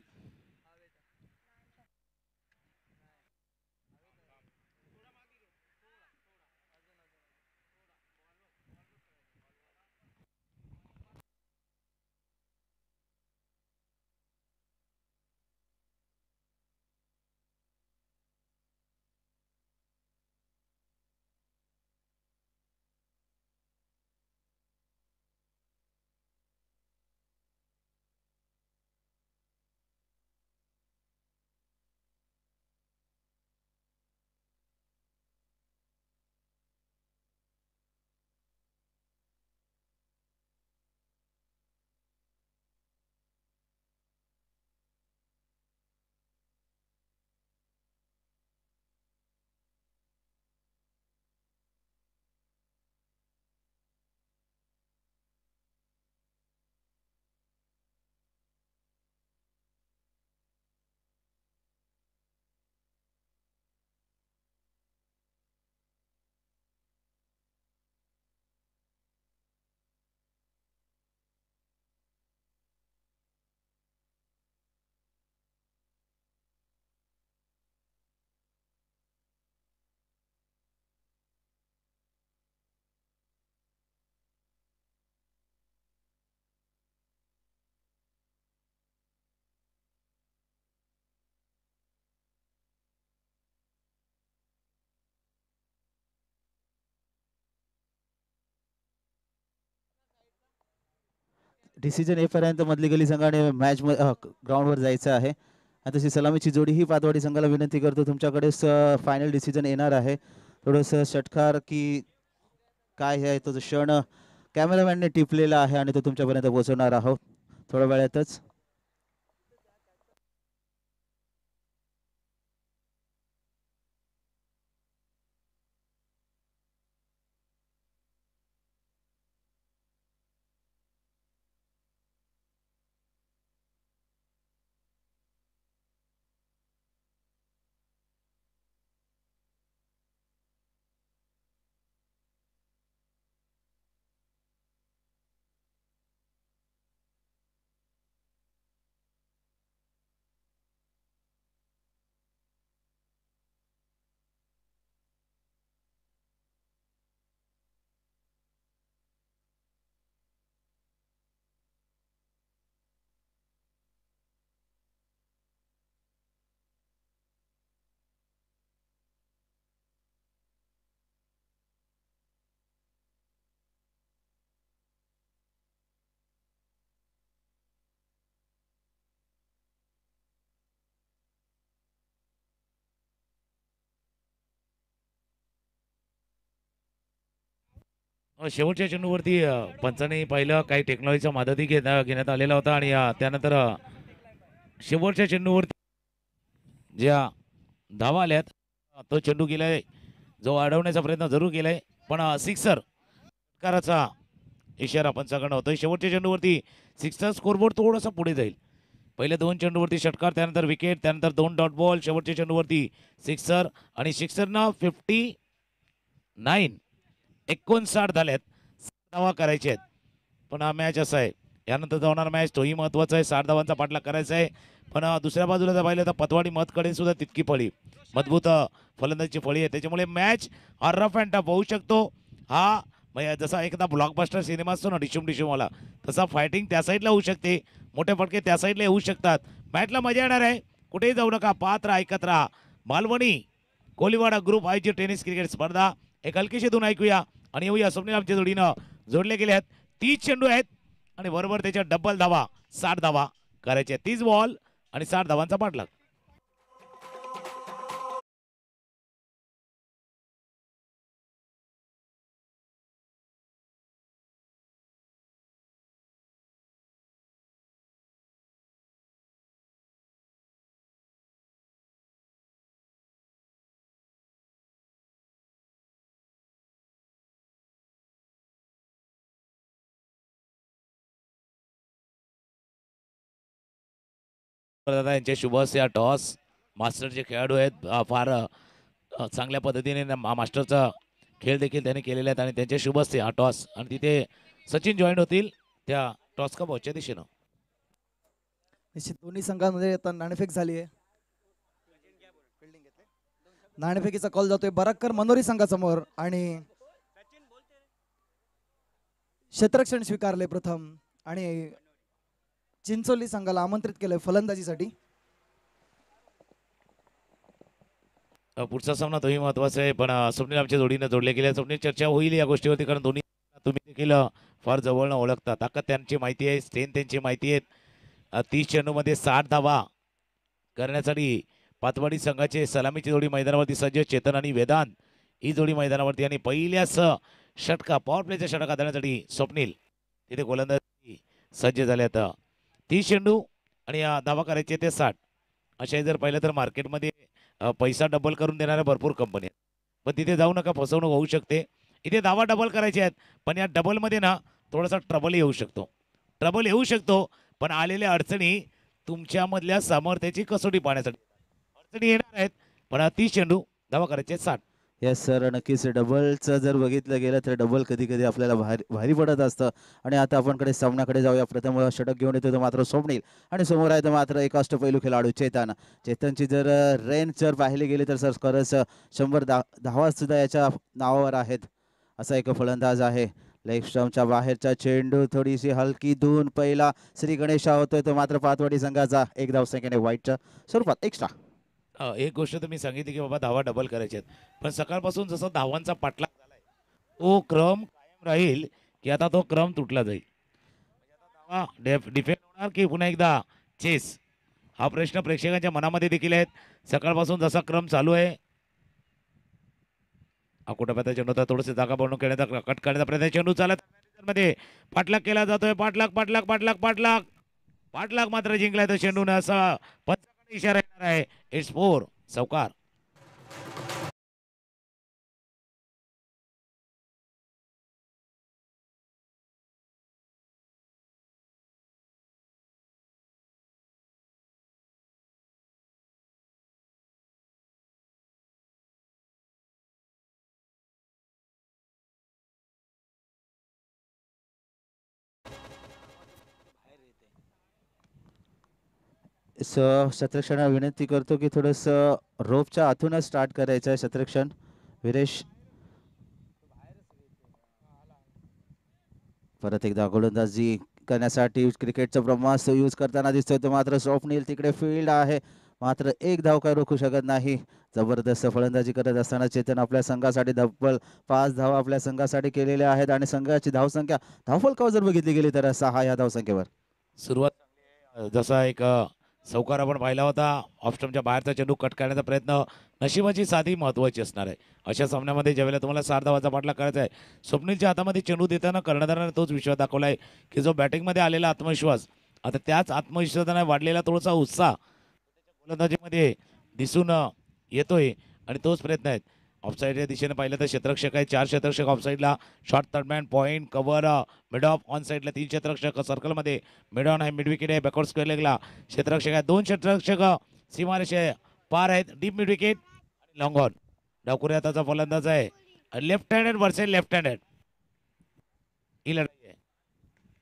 डिसिजन येईपर्यंत मधली गली संघाने मॅच ग्राउंडवर जायचं आहे आणि तशी सलामीची जोडी ही पातवाडी संघाला विनंती करतो तुमच्याकडे फायनल डिसिजन येणार आहे थोडंसं षटकार की काय आहे तो क्षण कॅमेरामॅनने टिपलेला आहे आणि तो तुमच्यापर्यंत पोहोचवणार आहोत थोड्या वेळातच शेवटच्या चेंडूवरती पंचांनी पाहिलं काही टेक्नॉलॉजीचा मदती घेण्यात आलेला होता आणि त्यानंतर शेवटच्या चेंडूवरती ज्या धावा आल्यात तो चेंडू गेलाय जो अडवण्याचा प्रयत्न जरूर केलाय पण सिक्सर षटकाराचा इशारा पंचाकडनं होतोय शेवटच्या चेंडूवरती सिक्सर स्कोरबोर्ड थोडासा पुढे जाईल पहिले 2 चेंडूवरती षटकार त्यानंतर विकेट त्यानंतर 2 डॉट बॉल शेवटच्या चेंडूवरती सिक्सर आणि सिक्सरनं 59 59 झाल्यात धावा करायचे आहेत पण हा मॅच असा आहे यानंतर होणार मॅच तोही महत्वाचा आहे 60 धावांचा पाठलाग करायचा आहे पण दुसऱ्या बाजूला जर पाहिलं तर पतवाडी मतकडे सुद्धा तितकी फळी मजबूत फलंदाजीची फळी आहे त्याच्यामुळे मॅच हा रफ अँड टफ होऊ शकतो हा जसा एखादा ब्लॉकबस्टर सिनेमा असतो ना डिशुम डिशुमवाला तसा फायटिंग त्या साईडला होऊ शकते मोठे फटके त्या साईडला येऊ शकतात मॅचला मजा येणार आहे कुठेही जाऊ नका पाहत राहा ऐकत राहा मालवणी कोलीवाडा ग्रुप आयोजित टेनिस क्रिकेट स्पर्धा एक हलकीशी धून ऐकूया आणि येऊया स्वप्नील आमच्या जोडीनं जोडले गेले आहेत 30 चेंडू आहेत आणि बरोबर त्याच्या डबल धावा 60 धावा करायचे 30 बॉल आणि 60 धावांचा पाठलाग. दादा यांचे शुभ हस्ते हा टॉस मास्टरचे खेळाडू आहेत फार चांगल्या पद्धतीने मास्टरचा खेळ देखील त्यांनी केलेले आहेत आणि त्यांचे शुभ हस्ते हा टॉस आणि तिथे सचिन जॉईन होतील त्या टॉस का बॉलच्या दिशेनं. निश्चित दोन्ही संघांमध्ये आता नाणेफेक झाली आहे. नाणेफेकीचा कॉल जातोय बराकर मनोरी संघासमोर आणि क्षेत्ररक्षण स्वीकारले प्रथम आणि चिंचोली संघाला आमंत्रित केलंय फलंदाजीसाठी. पुढचा सामना तोही महत्वाचा आहे पण स्वप्नील आमच्या जोडीनं जोडले गेले. स्वप्नील चर्चा होईल या गोष्टीवरती कारण दोन्ही तुम्ही देखील फार जवळनं ओळखता. ताकद त्यांची माहिती आहे, स्ट्रेंथ त्यांची माहिती आहे. 30 चेंडूमध्ये 60 धावा करण्यासाठी पातवाडी संघाचे सलामीची जोडी मैदानावरती सज्ज चेतन आणि वेदांत ही जोडी मैदानावरती आणि पहिल्याच षटका पॉवर प्लेचा षटका देण्यासाठी स्वप्नील तिथे गोलंदाजी सज्ज झाले. आता 30 चेंडू आणि धावा करायचे ते 60 अशाही जर पाहिलं तर मार्केटमध्ये पैसा डबल करून देणाऱ्या भरपूर कंपनी आहेत पण तिथे जाऊ नका, फसवणूक होऊ शकते. इथे धावा डबल करायचे आहेत पण या डबलमध्ये ना थोडासा ट्रबल येऊ शकतो पण आलेल्या अडचणी तुमच्यामधल्या सामर्थ्याची कसोटी पाहण्यासाठी अडचणी येणार आहेत पण 30 चेंडू धावा करायचे 60. येस सर, नक्कीच डबलचं जर बघितलं गेलं तर डबल कधी कधी आपल्याला भारी पडत असतं. आणि आता आपण सामन्याकडे जाऊया. प्रथम षटक घेऊन येतो तो मात्र स्वप्नील आणि समोर आहे तर मात्र एक अष्टपैलू खेळाडू चेतनची जर रेंज जर पाहिली गेली तर सर खरंच 100 धावा सुद्धा याच्या नावावर आहेत. असा एक फलंदाज आहे. लेग स्टंपच्या बाहेरचा चेंडू थोडीशी हलकी धून पहिला श्री गणेशा होतोय तो मात्र पातवाडी संघाचा एक धावसंख्येने वाईटच्या स्वरूपात एक्स्ट्रा. एक गोष्ट तुम्ही सांगितली की बाबा धावा डबल करायचे आहेत पण सकाळपासून जसं धावांचा पाठलाग झालाय तो क्रम कायम राहील की आता तो क्रम तुटला जाईल. धावा डिफेंड होणार की पुन्हा एकदा चेस हा प्रश्न प्रेक्षकांच्या मनामध्ये देखील आहेत. सकाळपासून जसा क्रम चालू आहे कुठं चेंडू होता थोडंसं जागा बनवून खेळण्याचा कट करण्याचा प्रयत्न चेंडू चालत मध्ये पाठलाग केला जातोय. पाठलाग मात्र जिंकलाय तर चेंडूने असा इशारा येणार आहे. इट्स 4 चौकार. शतरक्षणा विनंती करतो की थोडंसं रोपच्या आतूनच स्टार्ट करायचं आहे. शतरक्षण विरेश परत एकदा गोलंदाजी करण्यासाठी क्रिकेटचा ब्रह्मास्त्र यूज करताना दिसतोय तो मात्र स्वप्नील तिकडे फील्ड आहे मात्र एक धाव काय रोखू शकत नाही. जबरदस्त फलंदाजी करत असताना चेतन आपल्या संघासाठी डबल 5 धावा आपल्या संघासाठी केलेल्या आहेत आणि संघाची धावसंख्या धावफलकावर जर बघितली गेली तर 6 या धावसंख्येवर. सुरुवात जसा एक चौकार आपण पाहिला होता. ऑफस्टमच्या बाहेरचा चेंडू कट करण्याचा प्रयत्न नशिबाची साधी महत्त्वाची असणार आहे. अशा सामन्यामध्ये ज्यावेळेला तुम्हाला 60 धावाचा पाठलाग करायचा आहे स्वप्नीलच्या हातामध्ये चेंडू देताना कर्णधाराने तोच विश्वास दाखवला आहे की जो बॅटिंगमध्ये आलेला आत्मविश्वास आता त्याच आत्मविश्वासाने वाढलेला थोडासा उत्साह गोलंदाजीमध्ये दिसून येतोय आणि तोच प्रयत्न आहे. ऑफसाईडच्या दिशेने पाहिलं तर क्षेत्ररक्षक आहे 4 क्षेत्ररक्षक ऑफसाईडला short third man point cover mid off on साईडला 3 क्षेत्ररक्षक सर्कलमध्ये मिड ऑन आहे मिड विकेट आहे बॅकवर्ड स्क्वेअर लेगला क्षेत्ररक्षक आहे 2 क्षेत्ररक्षक सीमारेषे पार आहेत डीप मिड विकेट आणि लॉंग ऑन. डाकुरे हाताचा फलंदाज आहे left handed versus left handed ही लढाई आहे.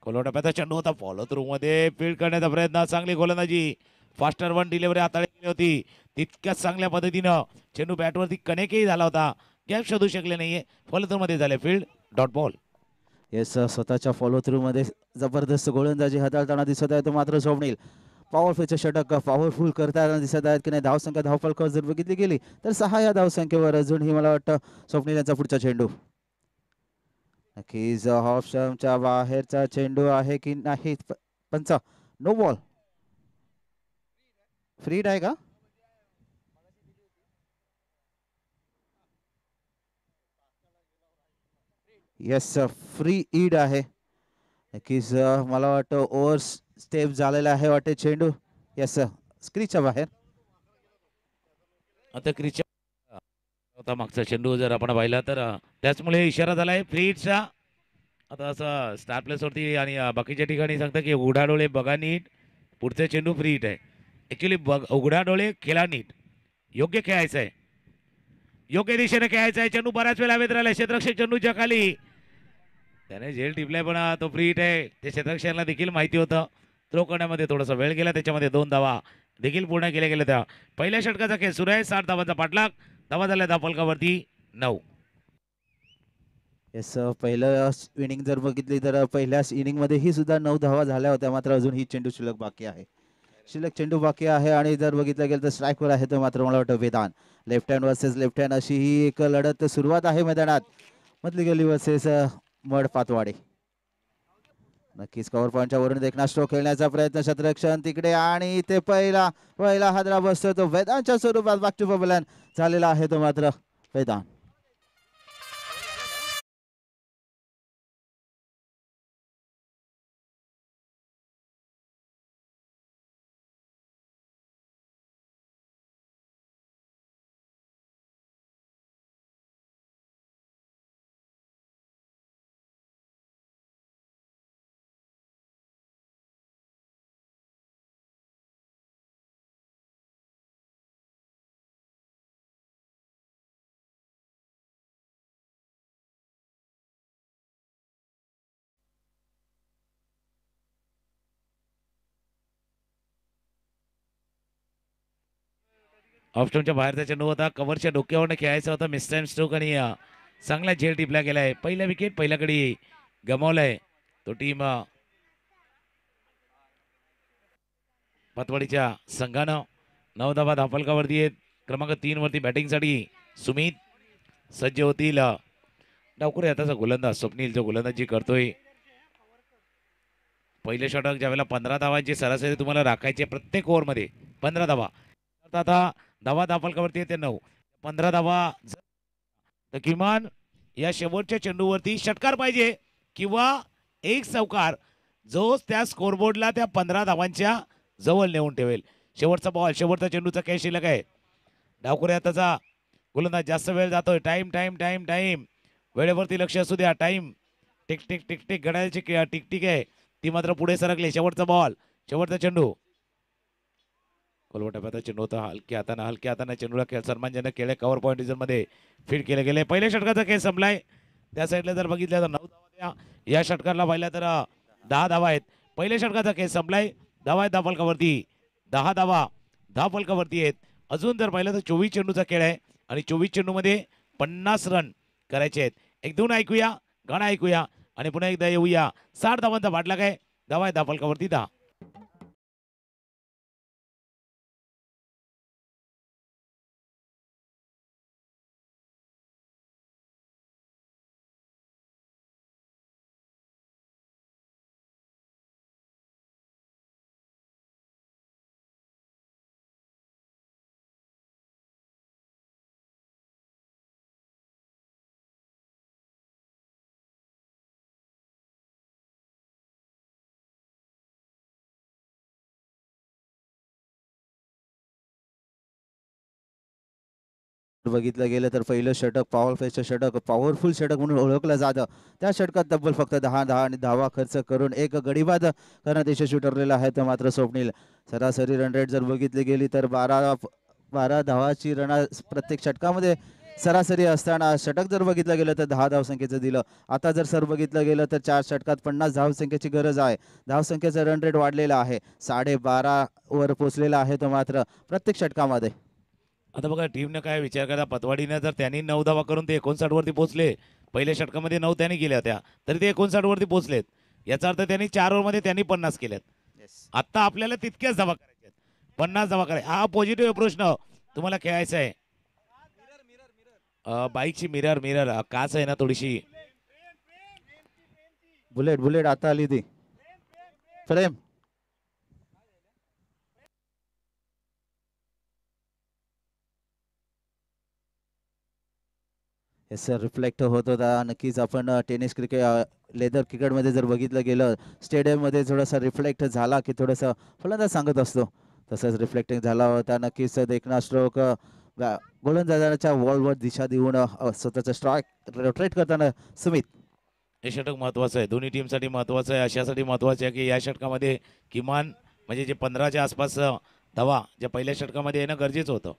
कोलोटप्याचा चेंडू होता फॉलो थ्रू मध्ये फील्ड करण्याचा प्रयत्न चांगली गोलंदाजी फास्टर वन डिलिव्हरी हाताळली गेली होती तितक्याच चांगल्या पद्धतीनं चेंडू बॅटवरती कनेक्टही झाला होता. गॅप शोधू शकले नाहीये फॉलो थ्रू मध्ये झाले फील्ड डॉट बॉल. येस स्वतःच्या फॉलो थ्रू मध्ये जबरदस्त गोलंदाजी हाताळताना दिसत आहे तो मात्र स्वप्नील पॉवरफुलचे षटक पॉवरफुल करताना दिसत आहेत की नाही. धावसंख्या धावफलकावर जर बघितली गेली तर 6 या धावसंख्येवर अजूनही मला वाटतं स्वप्नील यांचा पुढचा चेंडू नक्कीच ऑफ स्टंपच्या बाहेरचा चेंडू आहे की नाही पंच नो बॉल फ्रीड आहे का येस फ्री ईड आहे नक्कीच मला वाटतं ओव्हर स्टेप झालेला आहे वाटते चेंडू येस स्क्रीच्या बाहेर आता क्रिच्या होता मागचा चेंडू जर आपण पाहिला तर त्याचमुळे इशारा झाला आहे फ्रीडचा. आता असं स्टार प्लेसवरती आणि बाकीच्या ठिकाणी सांगतात की उघडा डोळे बघा नीट, पुढचा चेंडू फ्री हिट आहे. ॲक्च्युली उघडा डोळे खेळा नीट, योग्य खेळायचं आहे, योग्य दिशेने खेळायचं आहे. चेंडू बऱ्याच वेळा हवेत राहिला, क्षेत्ररक्षक चेंडूच्या खाली त्याने झेल टिपलाय पण तो फ्री हिट आहे. ते क्षेत्ररक्षकांना देखील माहिती होतं. थ्रो करण्यामध्ये थोडासा वेळ गेला, त्याच्यामध्ये 2 धावा देखील पूर्ण केल्या गेल्या. त्या पहिल्या षटकाचा खेळ सुरू आहे. 60 धावांचा पाठलाग, धावा झाल्या धावफलकावरती 9. येस पहिलं इनिंग जर बघितली तर पहिल्याच इनिंग मध्ये ही सुद्धा 9 धावा झाल्या होत्या मात्र अजून ही चेंडू शिल्लक बाकी आहे शिल्लक चेंडू बाकी आहे आणि जर बघितलं गेलं तर स्ट्राईकवर आहे तर मात्र मला वाटतं Vedant left hand versus left hand अशी ही एक लढत सुरुवात आहे मैदानात मधली गली वर्सेस मड पातवाडे नक्कीच कव्हर पॉईंटच्या वरून देखना स्ट्रोक खेळण्याचा प्रयत्न क्षेत्ररक्षण तिकडे आणि ते पहिला हादरा बसतो तो वेदांतच्या स्वरूपात बॅक टू बबलन झालेला आहे तो मात्र वेदांत ऑफस्टोनच्या बाहेरचा चेंडू होता, कव्हरच्या डोक्यावरनं खेळायचा होता. मिस्टर स्ट्रोक आणि चांगला झेल टिपला गेलाय. पहिला विकेट पहिल्याकडे गमावलाय तो टीम पातवाडीच्या संघानं. 9 धावा धावफलकावरती आहेत. क्रमांक 3 वरती बॅटिंगसाठी सुमित सज्ज होतील. डावकुरे आताचा गोलंदाज स्वप्नील जो गोलंदाजी करतोय. पहिले षटक ज्यावेळेला 15 धावांची सरासरी तुम्हाला राखायची प्रत्येक ओव्हरमध्ये 15 धावा, आता धावा धावफलकावरती येते 9. 15 धावा तर किमान या शेवटच्या चेंडूवरती षटकार पाहिजे किंवा एक चौकार जो त्या स्कोरबोर्डला त्या 15 धावांच्या जवळ नेऊन ठेवेल. शेवटचा बॉल, शेवटचा चेंडूचा काय शिल्लक आहे. डावकुरे आताचा गोलंदाज जास्त वेळ जातोय. टाइम टाइम टाइम टाइम वेळेवरती लक्ष असू द्या. Time tick tick tick tick घड्याळाची टिक टिक आहे ती मात्र पुढे सरकली. शेवटचा बॉल, शेवटचा चेंडू, कोलवटा चेंडू होता. हलक्या हाताने चेंडूला खेळ सन्मानजनक केले. कव्हर पॉईंट मध्ये फीड केले गेले. पहिल्या षटकाचा खेळ संपलाय. त्या साईडला जर बघितलं तर 9 धावा द्या. या षटकाला पाहिल्या तर 10 धावा आहेत. पहिल्या षटकाचा खेळ संपलाय. धावा आहेत धावफलकावरती 10 धावा धावफलकावरती आहेत. अजून जर पाहिलं तर 24 चेंडूचा खेळ आहे आणि 24 चेंडूमध्ये 50 रन करायचे आहेत. एक दोन ऐकूया, गाणं ऐकूया आणि पुन्हा एकदा येऊया. 60 धावांचा पाठलाग आहे. धावा आहेत धावफलकावरती 10. बघितलं गेलं तर पहिलं षटक पॉवरफुलचं षटक पॉवरफुल षटक म्हणून ओळखलं जातं. त्या षटकात तब्बल फक्त 10 आणि धावा खर्च करून एक गडीबाद करण्यात यशस्वी ठरलेला आहे. तर मात्र स्वप्नील सरासरी रन रेट जर बघितली गेली तर 12 धावाची रणा प्रत्येक षटकामध्ये सरासरी असताना षटक जर बघितलं गेलं तर 10 धावसंख्येचं दिलं. आता जर सर बघितलं गेलं तर 4 षटकात 50 धावसंख्येची गरज आहे. धावसंख्येचं रन रेट वाढलेला आहे, 12.5 वर पोचलेला आहे. तो मात्र प्रत्येक षटकामध्ये आता बघा टीमने काय विचार करा. पतवाडीने जर त्यांनी 9 धावा करून ते 59 वरती पोहोचले. पहिल्या षटकामध्ये 9 त्यांनी केल्या होत्या तरी ते 59 वरती पोहोचलेत. याचा अर्थ त्यांनी 4 ओव्हरमध्ये त्यांनी 50 केल्यात. आता आपल्याला तितक्याच धावा करायच्या आहेत. 50 धावा करायच्या. हा पॉझिटिव्ह प्रश्न तुम्हाला खेळायचा आहे. बाईकची मिरर काच आहे ना थोडीशी बुलेट बुलेट आता आली ती प्रेम. येस सर, रिफ्लेक्ट होत होता नक्कीच. आपण टेनिस क्रिकेट लेदर क्रिकेटमध्ये जर बघितलं गेलं स्टेडियममध्ये थोडासा रिफ्लेक्ट झाला की थोडंसं फलंदाज सांगत असतो तसंच रिफ्लेक्टिंग झाला होता. नक्कीच देखना स्ट्रोक गोलंदाजाच्या वॉलवर दिशा देऊन स्वतःचा स्ट्राईक रोटेट करताना सुमित. हे षटक महत्त्वाचं आहे, दोन्ही टीमसाठी महत्त्वाचं आहे. अशासाठी महत्त्वाचं आहे की या षटकामध्ये किमान म्हणजे जे 15च्या आसपास धावा ज्या पहिल्या षटकामध्ये येणं गरजेचं होतं.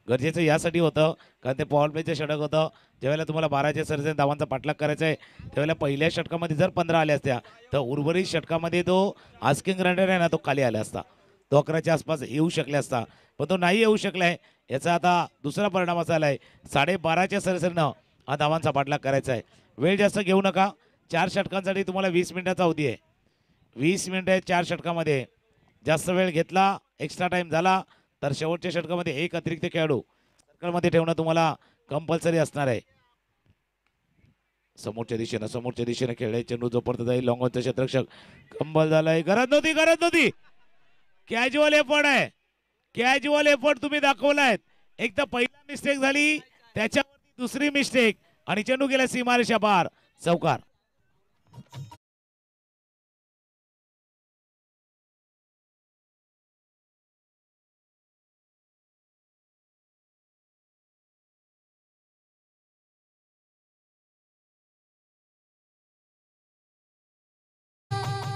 गरजेचं यासाठी होतं कारण ते पॉवर प्लेचं षटक होतं. ज्यावेळेला तुम्हाला 12च्या सरीसरी धावांचा पाठलाग करायचा आहे त्यावेळेला पहिल्या षटकामध्ये जर 15 आल्या असत्या तर उर्वरित षटकामध्ये तो आस्किंग रनर आहे ना तो खाली आला असता, तो 11च्या आसपास येऊ शकला असता, पण तो नाही येऊ शकलाय. याचा आता दुसरा परिणाम असा आलाय 12:30च्या सरीसरीनं हा धावांचा पाठलाग करायचा आहे. वेळ जास्त घेऊ नका. 4 षटकांसाठी तुम्हाला 20 मिनिटाचा अवधी आहे. 20 मिनिटं आहे 4 षटकामध्ये. जास्त वेळ घेतला, एक्स्ट्रा टाइम झाला तर शेवटच्या षटकामध्ये एक अतिरिक्त खेळाडू सर्कलमध्ये ठेवणं तुम्हाला कंपल्सरी असणार आहे. समोरच्या दिशेने खेळले, चेंडू जोपर्यंत जाईल लॉंगॉनचा क्षेत्ररक्षक कंबल झालाय. गरज नव्हती. कॅज्युअल एफर्ट आहे, कॅज्युअल एफर्ट तुम्ही दाखवलाय. एक तर पहिला मिस्टेक झाली, त्याच्यावरती दुसरी मिस्टेक आणि चेंडू गेला सीमारेषा पार. चौकार.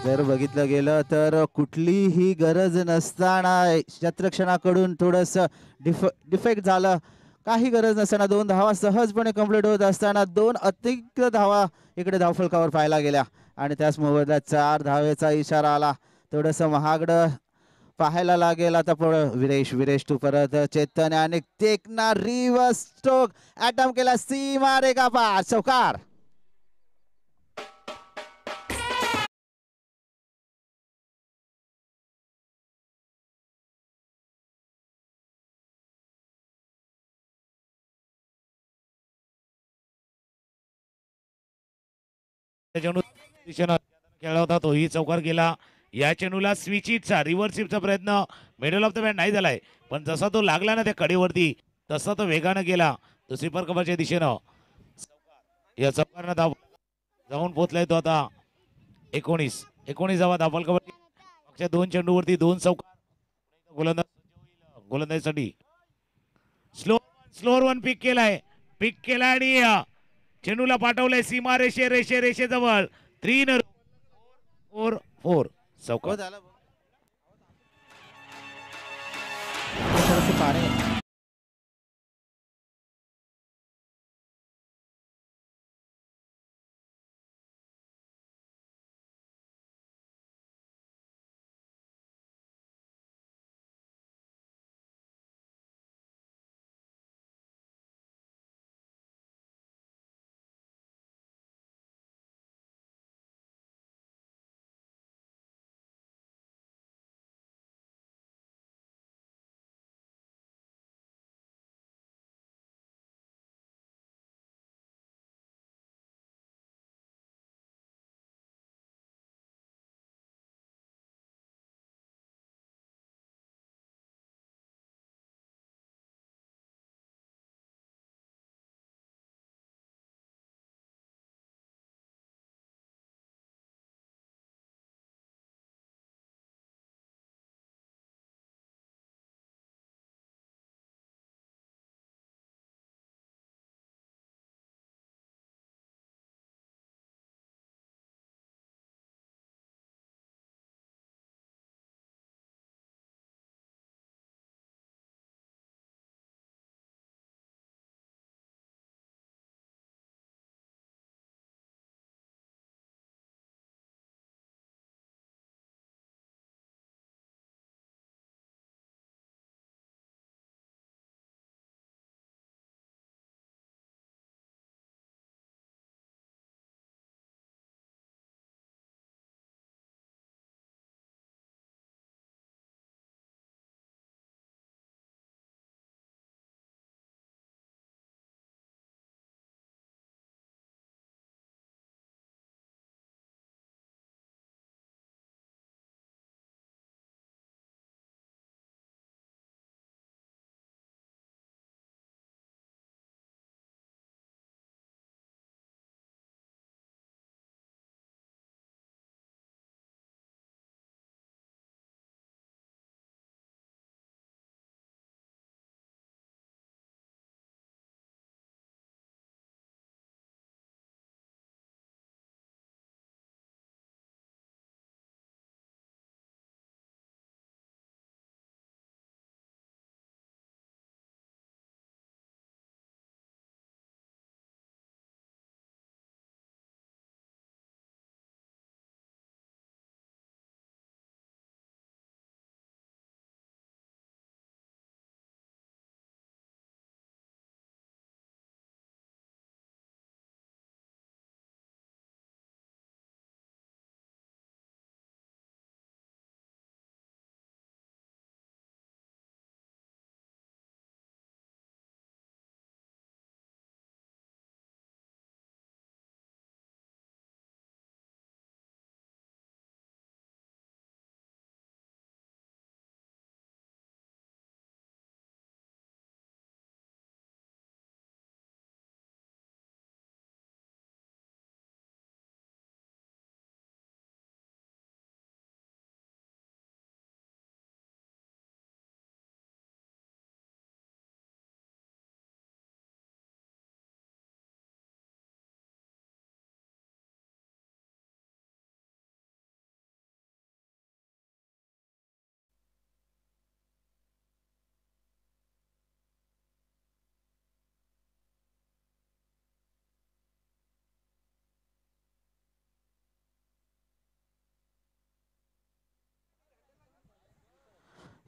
जर बघितलं गेलं तर कुठलीही गरज नसताना क्षेत्ररक्षणाकडून थोडंसं डिफेक्ट झालं. काही गरज नसताना 2 धावा सहजपणे कंप्लीट होत असताना 2 अतिरिक्त धावा इकडे धावफलकावर पाहायला गेल्या आणि त्याच मोबदल्यात 4 धावेचा इशारा आला. थोडंसं महागडं पाहायला लागेल आता. विरेश तू परत चेतन आणि टेकना रिव्हर्स स्ट्रोक अटेम्प्ट केला, सीमा रेखा पार. चौकार. चेंडू दिशेनं खेळला होता तोही चौकार गेला. या चेंडूला स्विच हिटचा रिव्हर्स हिटचा प्रयत्न मिडल ऑफ द बॅट नाही झालाय, पण जसा तो लागला ना त्या कडेवरती तसा तो वेगानं गेला तो स्वीपर कव्हरच्या दिशेनं. या चौकारनं धाव जाऊन पोहोचलाय तो आता 19 धावल कव्हर. मागच्या 2 चेंडूवरती 2 चौकार. गोलंदाजीसाठी स्लोअर वन पिक केलाय आणि चेंडूला पाठवलंय सीमा रेषेजवळ. 3-4 चौकार. हो झालं. थोडंसं पाणी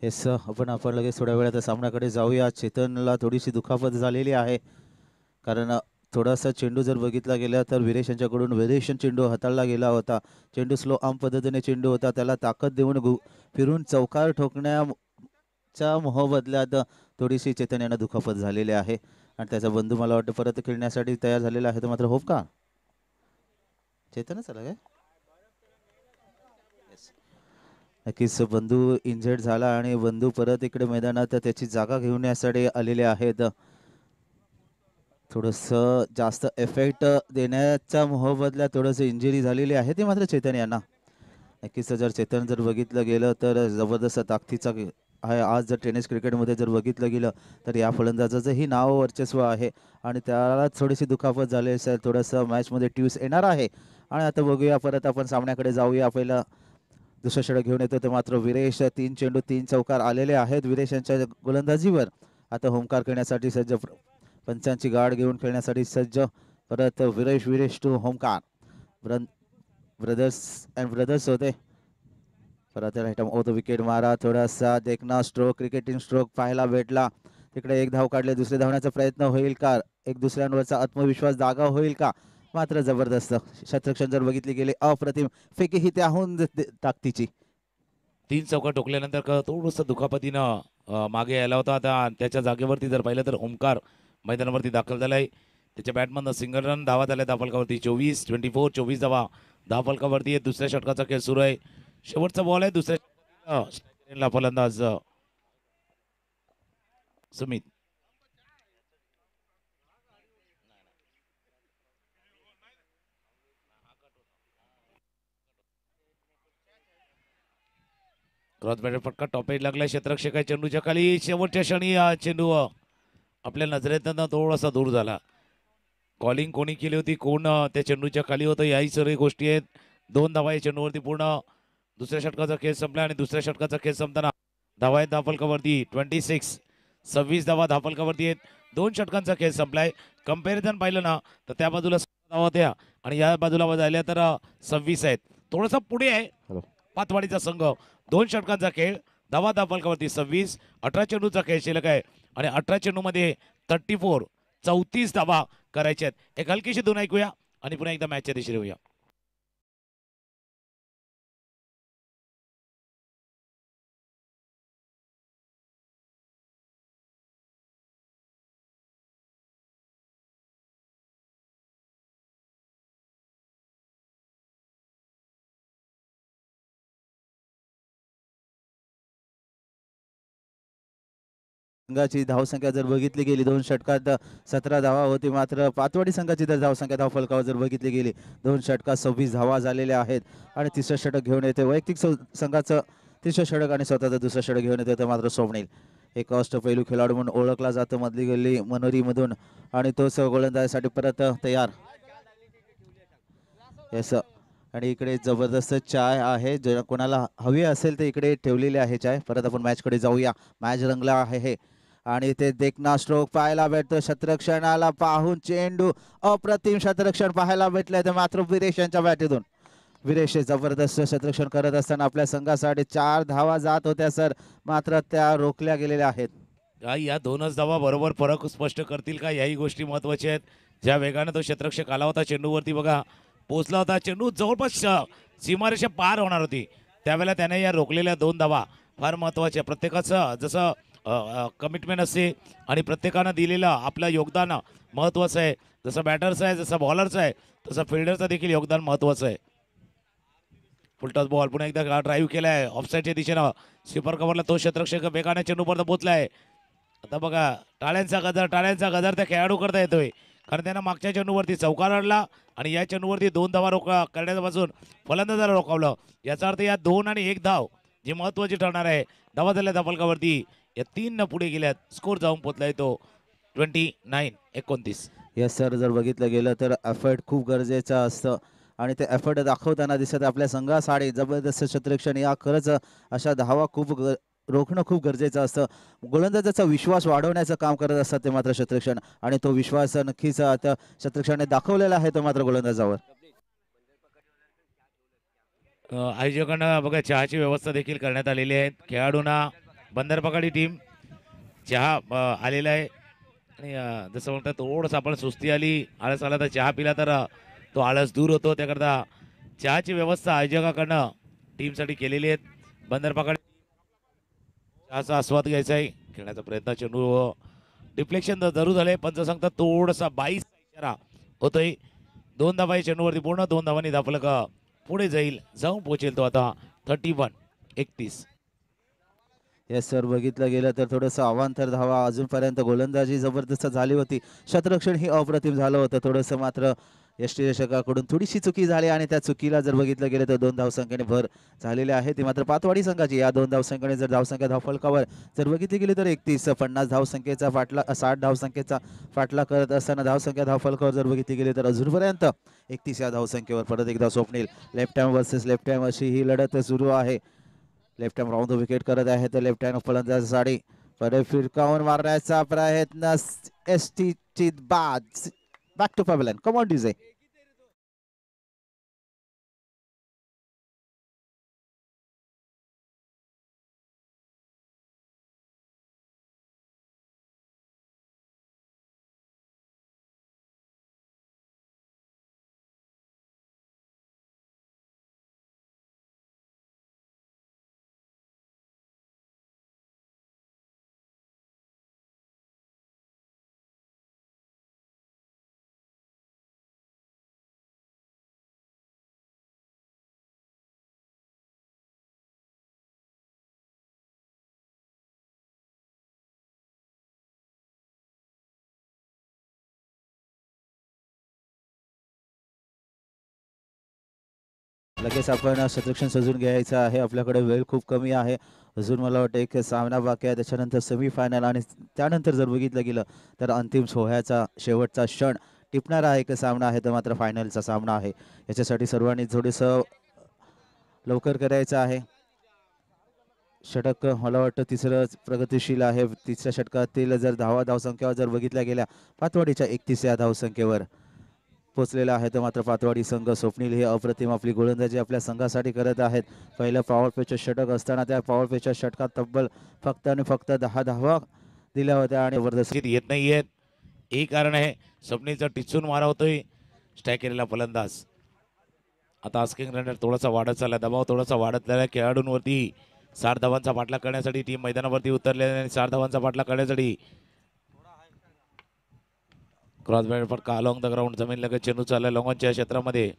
येस आपण लगेच थोड्या वेळात सामन्याकडे जाऊया. चेतनला थोडीशी दुखापत झालेली आहे, कारण थोडासा चेंडू जर बघितला गेला तर वीरेश यांच्याकडून व्हेरिएशन चेंडू हाताळला गेला होता. चेंडू स्लो आर्म पद्धतीने चेंडू होता, त्याला ताकद देऊन फिरून चौकार ठोकण्याच्या मोहबदल्यात थोडीशी चेतन यांना दुखापत झालेली आहे आणि त्याचा बंधू मला वाटतं परत खेळण्यासाठी तयार झालेला आहे. तर मात्र होप का चेतनच आला काय? नक्कीच बंधू इंजर्ड झाला आणि बंधू परत इकडे मैदानात त्याची जागा घेऊन यासाठी आलेले आहेत. थोडंसं जास्त इफेक्ट देण्याच्या मोहबदल्यात थोडंसं इंजुरी झालेली आहे ते मात्र चेतन यांना. नक्कीच जर चेतन जर बघितलं गेलं तर जबरदस्त ताकदीचा आहे. आज जर टेनिस क्रिकेटमध्ये जर बघितलं गेलं तर या फलंदाजाचंही नाव वर्चस्व आहे आणि त्याला थोडीशी दुखापत झाली असेल, थोडंसं मॅचमध्ये ट्यूस येणार आहे. आणि आता बघूया, परत आपण सामन्याकडे जाऊया. पहिला दुसरं षटक घेऊन येतो ते मात्र वीरेश. 3 चेंडू 3 चौकार आलेले आहेत वीरेश यांच्या गोलंदाजीवर. आता होमकार करण्यासाठी सज्ज, पंचांची गाठ घेऊन खेळण्यासाठी सज्ज. परत Viresh to Homkar. Brothers and brothers होते. परत विकेट मारा, थोडासा देखना स्ट्रोक, क्रिकेटिंग स्ट्रोक पाहायला भेटला. तिकडे एक धाव काढले, दुसरे धावण्याचा प्रयत्न होईल का? एक दुसऱ्यांवरचा आत्मविश्वास जागा होईल का? मात्र जबरदस्त शतरक्षण जर बघितली गेली, अप्रतिम फेकी ही त्याहून ताकदीची. 3 चौका टोकल्यानंतर थोडंसं दुखापतीनं मागे यायला होता. आता त्याच्या जागेवरती जर पाहिलं तर ओमकार मैदानावरती दाखल झालाय. त्याच्या बॅटमधनं सिंगल रन, धावा झाल्या धाफलकावरती 24 धावा धाफलकावरती आहे. दुसऱ्या षटकाचा खेळ सुरू आहे. शेवटचा बॉल आहे दुसऱ्या फलंदाज सुमित. क्रॉस बॅटर फटका टॉप एज लागला. क्षेत्ररक्षक आहे चेंडूच्या खाली. शेवटच्या क्षणी हा चेंडू आपल्या नजरेतनं थोडासा दूर झाला. कॉलिंग कोणी केली होती, कोण त्या चेंडूच्या खाली होतं, याही सर्व गोष्टी आहेत. 2 धावा या चेंडूवरती पूर्ण. दुसऱ्या षटकाचा खेळ संपला आणि दुसऱ्या षटकाचा खेळ संपताना धावा आहेत धाफलकावरती 26 धावा धाफलकावरती आहेत. 2 षटकांचा खेळ संपलाय. कंपॅरिझन पाहिलं ना तर त्या बाजूला 16 धावा होत्या आणि या बाजूला झाल्या तर 26 आहेत. थोडासा पुढे आहे पाथवाडीचा संघ. 2 षटकांचा खेळ, धावा धाफलकावरती 26. 18 चेंडूचा खेळ शिल्लक आहे आणि 18 चेंडूमध्ये 34 धावा करायच्या आहेत. एक हलकीशी धून ऐकूया आणि पुन्हा एकदा मॅचच्या दिशेने येऊया. संघाची धावसंख्या जर बघितली गेली 2 षटकात 17 धावा होती. मात्र पातवाडी संघाची जर धावसंख्या धावफलकावर जर बघितली गेली 2 षटकात 26 धावा झालेल्या आहेत. आणि तिसरं षटक घेऊन येते वैयक्तिक संघाचं तिसरं षटक आणि स्वतःचं दुसरं षटक घेऊन येते ते मात्र स्वप्नील. एक अष्टपैलू खेळाडू म्हणून ओळखला जातो मधली गल्ली मनोरीमधून आणि तोच गोलंदाजीसाठी परत तयार. येस, आणि इकडे जबरदस्त चाय आहे, जर कोणाला हवी असेल तर इकडे ठेवलेली आहे चाय. परत आपण मॅचकडे जाऊया. मॅच रंगला आहे हे आणि ते देखना स्ट्रोक पाहायला भेटतो. शतरक्षणाला पाहून चेंडू, अप्रतिम शतरक्षण पाहायला भेटलंय ते मात्र वीरेश यांच्या बॅटीतून. वीरेश जबरदस्त शतरक्षण करत असताना आपल्या संघासाठी 4 धावा जात होत्या सर, मात्र त्या रोखल्या गेलेल्या आहेत. या 2च धावा बरोबर फरक स्पष्ट करतील का, याही गोष्टी महत्वाच्या आहेत. ज्या वेगाने तो क्षेत्ररक्षक आला होता चेंडूवरती बघा, पोचला होता चेंडू जवळपास सीमारेषा पार होणार होती, त्यावेळेला त्याने या रोखलेल्या 2 धावा फार महत्वाच्या. प्रत्येकाचं जसं कमिटमेंट असते आणि प्रत्येकानं दिलेलं आपलं योगदान महत्वाचं आहे. जसं बॅटरचं आहे, जसं बॉलरचं आहे, तसं फिल्डरचं देखील योगदान महत्वाचं आहे. फुलटॉस बॉल पुन्हा एकदा ड्राईव्ह केलाय ऑफसाईडच्या दिशेनं. स्वीपर कव्हरला तो क्षेत्ररक्षक वेगाने चेंडूपर्यंत पोहोचलाय. आता बघा टाळ्यांचा गजर त्या खेळाडू करता येतोय, कारण त्यानं मागच्या चेंडूवरती चौकार आणला आणि या चेंडूवरती 2 धावा करण्यापासून फलंदाजाला रोखवलं. याचा अर्थ या 2 आणि 1 धाव जी महत्वाची ठरणार आहे. धावा झाल्या धाफलकावरती, या 3 पुढे गेल्यात. स्कोर जाऊन पोहोचलाय तो 29-29. यस सर, जर बघितलं गेलं तर एफर्ट खूप गरजेचं असतं आणि ते एफर्ट दाखवताना दिसत आपल्या संघासाठी जबरदस्त क्षेत्ररक्षण. या खरंच अशा धावा रोखणं खूप गरजेचं असतं. गोलंदाजाचा विश्वास वाढवण्याचं काम करत असतात ते मात्र क्षेत्ररक्षण, आणि तो विश्वास नक्कीच आता क्षेत्ररक्षणाने दाखवलेला आहे तो मात्र गोलंदाजावर. आयोजकांना बघा चहाची व्यवस्था देखील करण्यात आलेली आहे. खेळाडूंना बंदरपकाडी टीम चहा आलेला आहे आणि जसं म्हणतात थोडंसं आपण सुस्ती आली आळस आला तर चहा पिला तर तो आळस दूर होतो. त्याकरता चहाची व्यवस्था आयोजकाकडनं टीमसाठी केलेली आहेत. बंदरपकाडी चहाचा आस्वाद घ्यायचा आहे. खेळण्याचा प्रयत्न चेंडू डिफ्लेक्शन तर जरूर झाले पण जसं सांगतात थोडासा 22 इशारा होतोय. 2 धावा चेंडूवरती पूर्ण 2 धावांनी दाखवलं का पुढे जाऊन पोहोचेल तो आता 31-31. येस सर, बघितलं गेलं तर थोडंसं अवांतर धावा अजूनपर्यंत गोलंदाजी जबरदस्त झाली होती. शतरक्षण ही अप्रतिम झालं होतं. थोडंसं मात्र यष्टीरक्षकाकडून थोडीशी चुकी झाली आणि त्या चुकीला जर बघितलं गेलं तर 2 धावसंख्येने भर झालेली आहे. ती मात्र पातवाडी संघाची. या 2 धावसंख्येने जर धावसंख्या धावफलकावर जर बघितली गेली तर 31 50 धावसंख्येचा फाटला 60 धावसंख्येचा फाटला करत असताना धावसंख्या धावफलकावर जर बघितली गेली तर अजूनपर्यंत 31 या धावसंख्येवर परत एकदा Swapnil left hand versus left hand अशी ही लढत सुरू आहे. Left hand round the wicket करत आहे तर लेफ्ट हँड फलंदाजासाठी परत फिरकावून मारण्याचा प्रयत्न. एसटी ची बाद back to pavilion. Come on DJ. लगेच आपण शतरक्षण सजून घ्यायचं आहे. आपल्याकडे वेळ खूप कमी आहे. अजून मला वाटतं एक सामना बाकी आहे. त्याच्यानंतर सेमीफायनल आणि त्यानंतर जर बघितलं गेलं तर अंतिम सोहळ्याचा शेवटचा क्षण टिपणारा एक सामना आहे. तर मात्र फायनलचा सामना आहे. याच्यासाठी सर्वांनी थोडंसं लवकर करायचं आहे. षटक मला वाटतं तिसरं प्रगतिशील आहे. तिसऱ्या षटकातील जर धावसंख्येवर जर बघितल्या गेल्या पातवाडीच्या 31 या धावसंख्येवर पोचलेला आहे. तर मात्र पातवाडी संघ स्वप्नील हे अप्रतिम आपली गोलंदाजी आपल्या संघासाठी करत आहेत. पहिलं पॉवर प्लेचं षटक असताना त्या पॉवर प्लेच्या षटकात तब्बल फक्त आणि फक्त 10 धावा दिल्या होत्या आणि जबरदस्त येत नाहीयेत. एक कारण आहे स्वप्नीलचा टिचून मारा होतोय स्ट्राईक केलेला फलंदाज. आता आस्किंग रनर थोडासा वाढत चालला. दबाव थोडासा वाढत चालला. खेळाडूंवरती 60 धावांचा पाठलाग करण्यासाठी टीम मैदानावरती उतरले आणि 60 धावांचा पाठलाग करण्यासाठी क्रॉस बॅट फटका अलॉंग द ग्राउंड जमीन लगत चेंडू चालला लॉंगॉनच्या क्षेत्रामध्ये.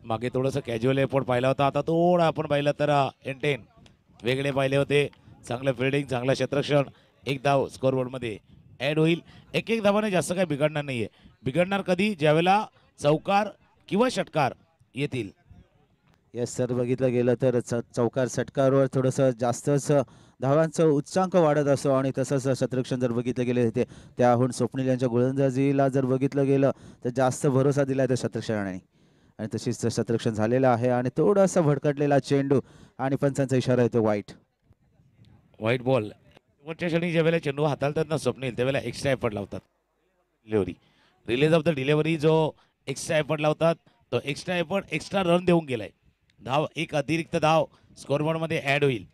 मागे थोडंसं कॅज्युअल एफोर्ट पाहिला होता. आता थोडा आपण पाहिलं तर एंटेन वेगळे पाहिले होते. चांगलं फिल्डिंग चांगलं क्षेत्ररक्षण. एक धाव स्कोरबोर्डमध्ये ॲड होईल. एक धावाने जास्त काही बिघडणार नाहीये. बिघडणार कधी ज्यावेळेला चौकार किंवा षटकार येतील. येस सर, बघितलं गेलं तर चौकार षटकारावर थोडंसं जास्तच धावांचं उच्चांक वाढत असतो आणि तसंच शतरक्षण जर बघितलं गेलं ते त्याहून स्वप्नील यांच्या गोलंदाजीला जर बघितलं गेलं तर जास्त भरोसा दिला आहे त्या शतरक्षणाने आणि तशीच शतरक्षण झालेलं आहे आणि थोडासा भडकटलेला चेंडू आणि पंचांचा इशारा येतो व्हाईट बॉल. शेवटच्या क्षणी ज्यावेळेला चेंडू हाताळतात ना स्वप्नील त्यावेळेला एक्स्ट्रा एफर्ट लावतात. Delivery release of the delivery जो एक्स्ट्रा एफर्ट लावतात तो एक्स्ट्रा एफर्ट एक्स्ट्रा रन देऊन गेलाय. धाव एक अतिरिक्त धाव स्कोरबोर्डमध्ये ॲड होईल.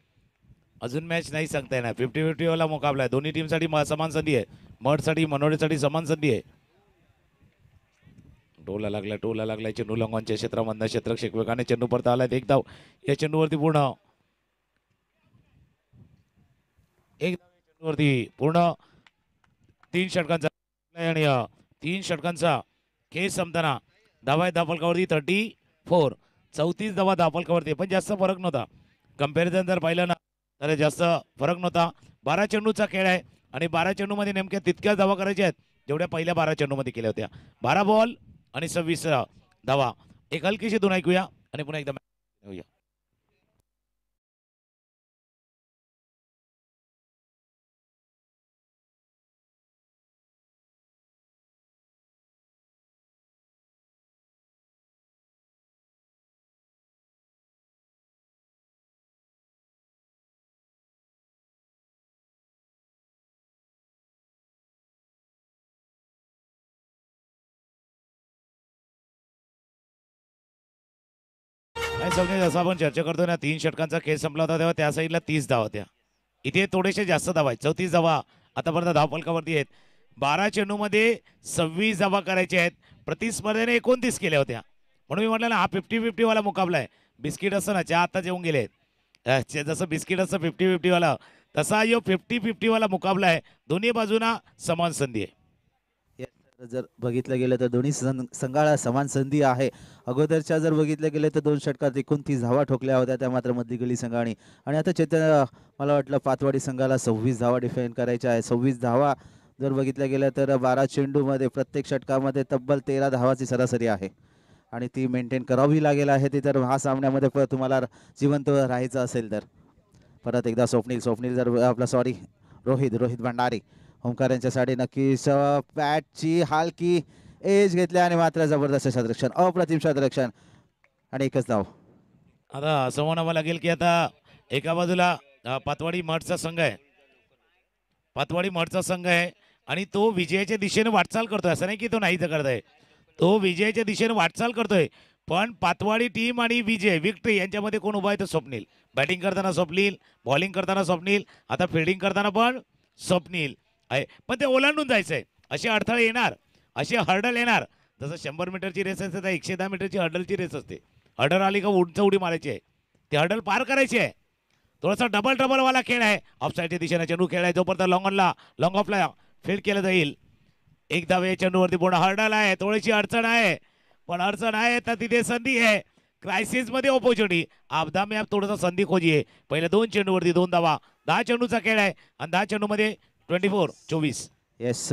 अजून मॅच नाही सांगता येणार. 50-50 वाला मुकाबला आहे. दोन्ही टीमसाठी समान संधी आहे. मठसाठी मनोरेसाठी समान संधी आहे. टोला लागलाय चेंडू लॉंगॉनच्या क्षेत्रामधनं क्षेत्ररक्षक वेगाने चेंडू परत आलाय. एक धाव या चेंडूवरती पूर्ण पूर्ण 3 षटकांचा आणि 3 षटकांचा खेळ संपताना धावा आहेत धावफलकावरती 34. 34 धावा धावफलकावरती पण जास्त फरक नव्हता. कंपॅरिझन जर पाहिलं ना तर जास्त फरक नव्हता. 12 चेंडूचा खेळ आहे आणि 12 चेंडूमध्ये नेमक्या तितक्याच धावा करायच्या आहेत जेवढ्या पहिल्या 12 चेंडूमध्ये केल्या होत्या. 12 बॉल आणि 26 धावा. एक हलकीशी धून ऐकूया आणि पुन्हा एकदा होऊया. जसं आपण चर्चा करतो ना 3 षटकांचा खेळ संपला होता तेव्हा त्या साईडला 30 धावा होत्या. इथे थोडेसे जास्त धावा आहेत, 34 धावा आतापर्यंत धावफलकावरती आहेत. 12 चेंडूमध्ये 26 धावा करायच्या आहेत. प्रतिस्पर्धेने 29 केल्या होत्या. म्हणून मी म्हटलं ना, हा 50-50 वाला मुकाबला आहे. बिस्किट असतं ना, चहा आता जेवून गेले जसं बिस्किट असतं 50-50 वाला, तसा यो 50-50 वाला मुकाबला आहे. दोन्ही बाजूना समान संधी आहे. जर बघितलं गेलं तर दोन्ही संघाला समान संधी आहे. अगोदरच्या जर बघितलं गेलं तर 2 षटकात 29 धावा ठोकल्या होत्या त्या मात्र मध्यगली संघाने. आणि आता मला वाटलं पातवाडी संघाला 26 धावा डिफेंड करायच्या आहे. 26 धावा जर बघितलं गेलं तर 12 चेंडूमध्ये प्रत्येक षटकामध्ये तब्बल 13 धावाची सरासरी आहे आणि ती मेंटेन करावी लागेल आहे. ती तर हा सामन्यामध्ये तुम्हाला जिवंत राहायचं असेल तर. परत एकदा स्वप्नील जर आपला रोहित भंडारी ओंकार यांच्यासाठी नक्कीच बॅटची हलकी एज घेतली आणि मात्र जबरदस्त शतरक्षण, अप्रतिम शतरक्षण आणि एकच धाव. आता असं म्हणावं लागेल की आता एका बाजूला पातवाडी मठचा संघ आहे, पातवाडी मठचा संघ आहे आणि तो विजयाच्या दिशेने वाटचाल करतोय. असं नाही की तो नाहीच करतोय, तो विजयाच्या दिशेने वाटचाल करतोय. पण पातवाडी टीम आणि विक्ट्री यांच्यामध्ये कोण उभा आहे तर स्वप्नील. बॅटिंग करताना स्वप्नील, बॉलिंग करताना स्वप्नील, आता फिल्डिंग करताना पण स्वप्नील आहे. पण ते ओलांडून जायचं आहे, असे अडथळे येणार, असे हर्डल येणार. जसं 100 मीटरची रेस असते तर 110 मीटरची हर्डलची रेस असते. हर्डल आली का उंच उडी मारायची आहे, ते हर्डल पार करायची आहे. थोडासा डबल वाला खेळ आहे. ऑफसाईडच्या दिशेने चेंडू खेळ आहे, जोपर्यंत लॉंग ऑफला फील्ड केलं जाईल. एक धावे चेंडूवरती पूर्ण हर्डल आहे, थोडीशी अडचण आहे, पण अडचण आहे तर तिथे संधी आहे. क्रायसिस मध्ये ऑपॉर्च्युनिटी, आपदा में आप थोडासा संधी खोजिये. पहिल्या 2 चेंडूवरती 2 धावा, 10 चेंडूचा खेळ आहे आणि 10 चेंडूमध्ये 24. येस